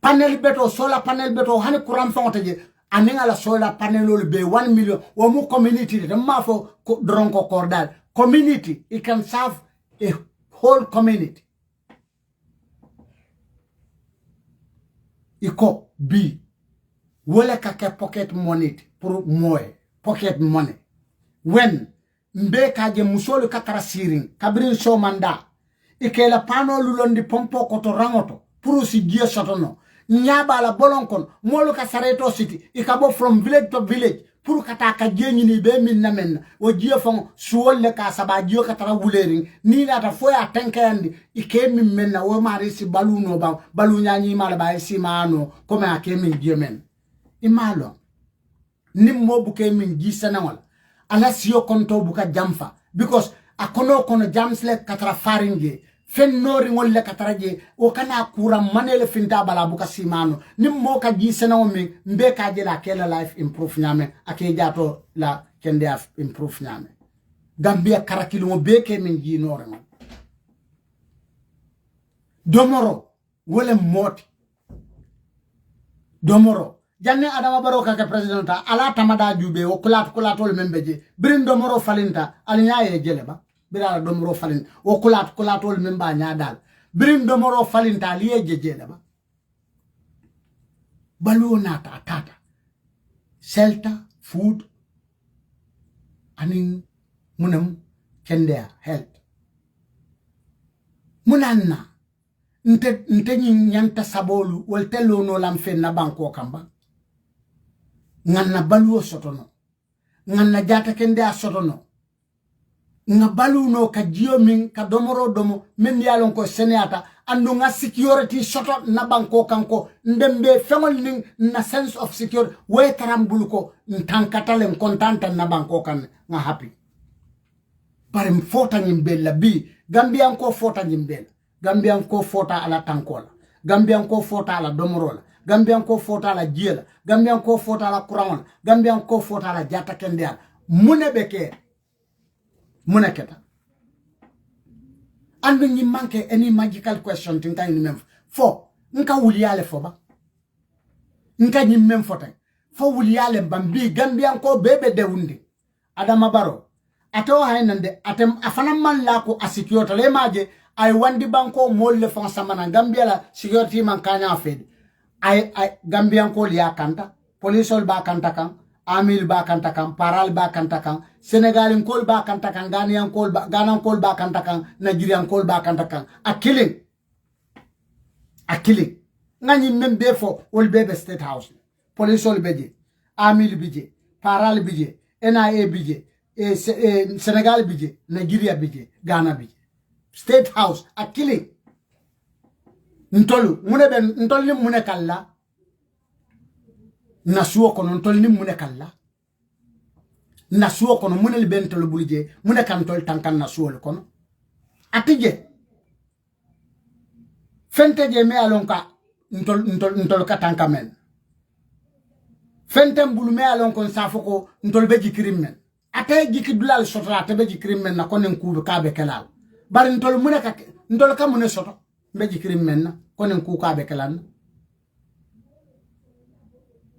panel beto solar panel beto hani kuram fontaje aninga la solar panel be 1 million wo mu community de ma fo dronko cordal community it can serve a whole community iko bi wala kake pocket money pour moy pocket money when mbe kaje musolu katara siring kabrin show manda ikela pano lulondi pompo koto rangoto pour si gie sotono nyaba la bolonkon molu ka sareto city ikabo from village to village pour kata ka jeni ni be min namen o gie fon suwolle ka saba gie katara wuleri ni nata foya tankandi ike min menna wo mari si baluno ba balu nyanyi mala ba si mano comme ake min gie men imalo nimmo buke min gisana wala ala siyo konto buka jamfa because akono kono jamsle katara faringe fen nori ngolle kataraje o kana kura manele finta bala buka simano nimmo ka gisana o min mbe ka je la kela life improve nyame ake jato la kende improve nyame Gambia karakili mo beke min gi nore man domoro wole moti domoro janne adama baro ka presidenta ala tamada jube o kulatol membeje brin domoro falinta alinyaaye jeleba bira domoro falin o kulatol memba nyaadal brin domoro falinta liye jeleba baluna tata shelter food anin munam kendea health munanna nte nyanta sabolu wal tello no lam fen na banko kamba nganna baluo sotono nganna jata kendea sotono nga balu no ka jio min ka domoro domo men yalon ko seneata andu nga security soto na banko kanko ndembe femol ning na sense of security we karambul ko ntankatale kontanta na banko kan nga happy bare mfota nyimbela bi Gambian ko fota nyimbela Gambian ko fota ala tankola Gambian ko fota ala domorola Gambian ko fota ala jiela Gambian ko fota ala kurawon Gambian ko fota ala jata kendea munebeke munaketa andu nyi manke any magical question tinka ni mem fo nka wuliale fo ba nka nyi mem fo tan fo wuliale bambi Gambian ko bebe de wundi Adama Barrow ato haynande atem afana man la ko asikiyota le maje ay wandi banko molle fon samana Gambia la security man kanya fed ay Gambian ko liya kanta polisol ba kanta kan amil ba kanta kan paral ba kanta kan Senegalin kol ba kanta kan Ghanaian kol ba kanta kan Nigerian kol ba kanta kan a killing ngani membe fo ol bebe state house polisol beje amil bije paral bije NIA bije Senegal bije Nigeria bije Ghana bije state house a killing ntolu ntolni mune kala nasuo kono ntolni mune kala nasuo kono mune libentolo bulije mune kantol tankan nasuo kono atije fente je me alonka ntol ka tankamen fente mbulu me alonko safoko ntol beji krimen ate jiki dulal sotra te beji krimen na konen kuube kabe kelal bari ntol mune ka ntol ka mune soto beji krimen na konen ku kabe kelan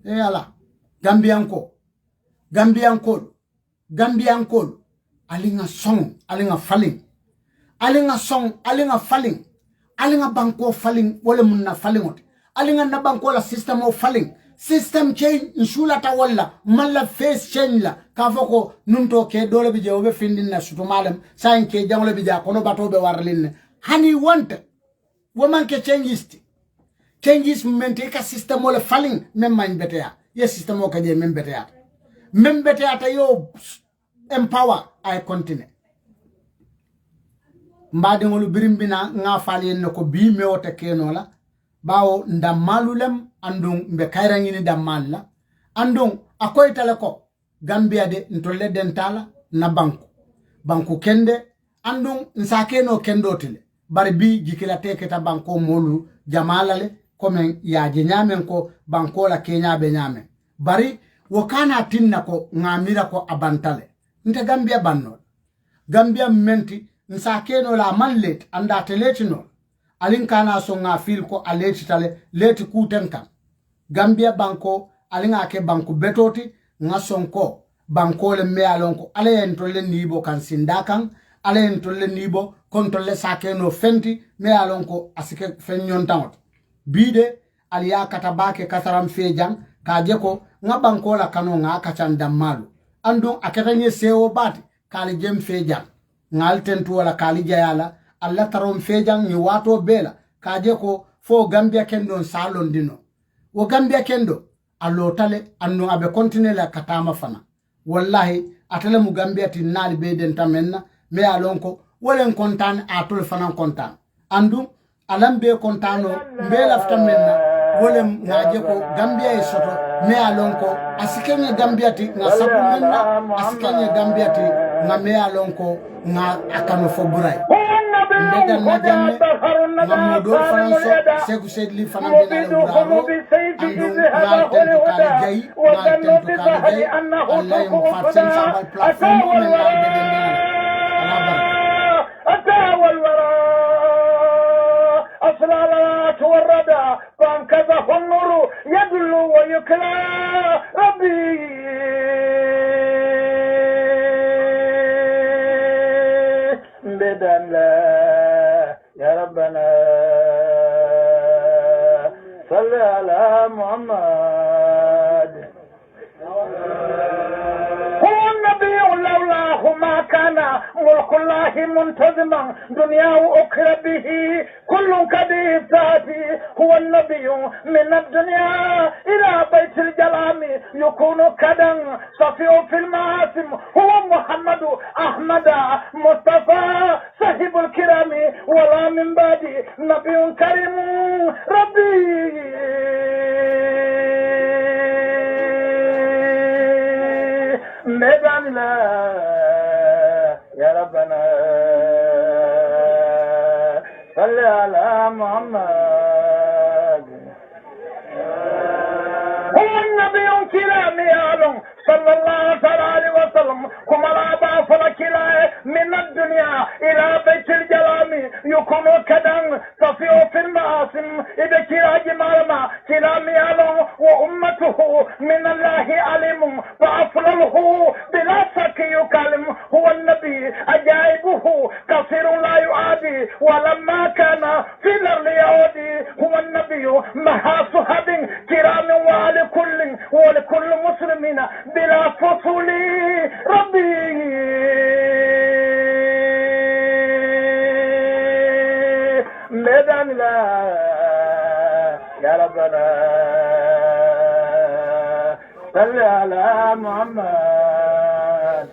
e ala Gambian ko alinga song alinga falling alinga banko falling wala munna falling alinga na banko la system of falling system change insula ta wala malla face change la ka foko nunto ke dole bi jewo be findin na suto malam sain ke jangole bi ja kono bato be warlin hani want woman ke changes mente ka system wala falling même man betea yes system o ka je même betea ta yo empower ay continue mbade ngolu birimbina nga falen ko bi mewote kenola bawo ndamalulem andung mbe kayrangini damalla andung akoy tale ko Gambia de ntolle dentala na banku kende andung nsakeno kendo tile bari bi jikila teketa banko molu jamalale komen ya jenyamen ko banko la Kenya be nyame bari wakana tinna ko ngamira ko abantale nte Gambia banno Gambia menti nsa keno la manlet anda teletino alin kana so nga fil ko aleti tale leti kutenka Gambia banko alinga ke banku betoti nga sonko banko le mealon ko ale en tolle nibo kan sindakan ale en tolle nibo kontrolle sakeno fenti mealon ko asike fenyon tawt bide aliya katabake kasaram fejang kaje ko nga banko la kano nga kacan dammalu andon akatanye sewo bati kali jem fejang ngal tentu wala kali jayala alla tarom fejang ni wato bela kaje ko fo Gambia kendon salon dino wo Gambia kendo allo tale anno abe continue la katama fana wallahi atale mu Gambia tin nali be den tamenna me alonko wolen kontan atol fana kontan andu alambe kontano mbe lafta menna wolen ngaje ko Gambia e soto me alonko asikenya Gambia ti nga sabu menna asikenya Gambia ti nga me alonko nga akano fo buray mbedan na jamme mamodo franso segu sedli fana bena wuraro andu ngal tentu kali jayi ngal tentu kali jayi Allah yum fatsen sabal platform men ngal beden ngal ala baraka أصلالات والردى فانكذف النور يدل ويكلى ربي بدن لا يا ربنا صل على محمد هو النبي لولاه ما كان ملك الله منتظما دنيا وأكر به كل كبير ذاتي هو النبي من الدنيا إلى بيت الجلام يكون كدا صفي في المعاصم هو محمد أحمد مصطفى صاحب الكرام ولا من بعد نبي كريم ربي ميدان لا يا ربنا صل على محمد هو النبي كرام يعلم صلى الله عليه وسلم كما لا بعث كلا من الدنيا إلى بيت الجلام يكون كدا تفيء في المعاصم إذا كلا جمالما كرام يعلم وأمته من الله علم فأفضله بلا شك يكلم هو النبي أجائبه كثير لا يعادي ولما كان في الأرض يعودي هو النبي مها صحب كرام ولكل مسلمين بلا فصول ربي ميدان لا يا ربنا صل على محمد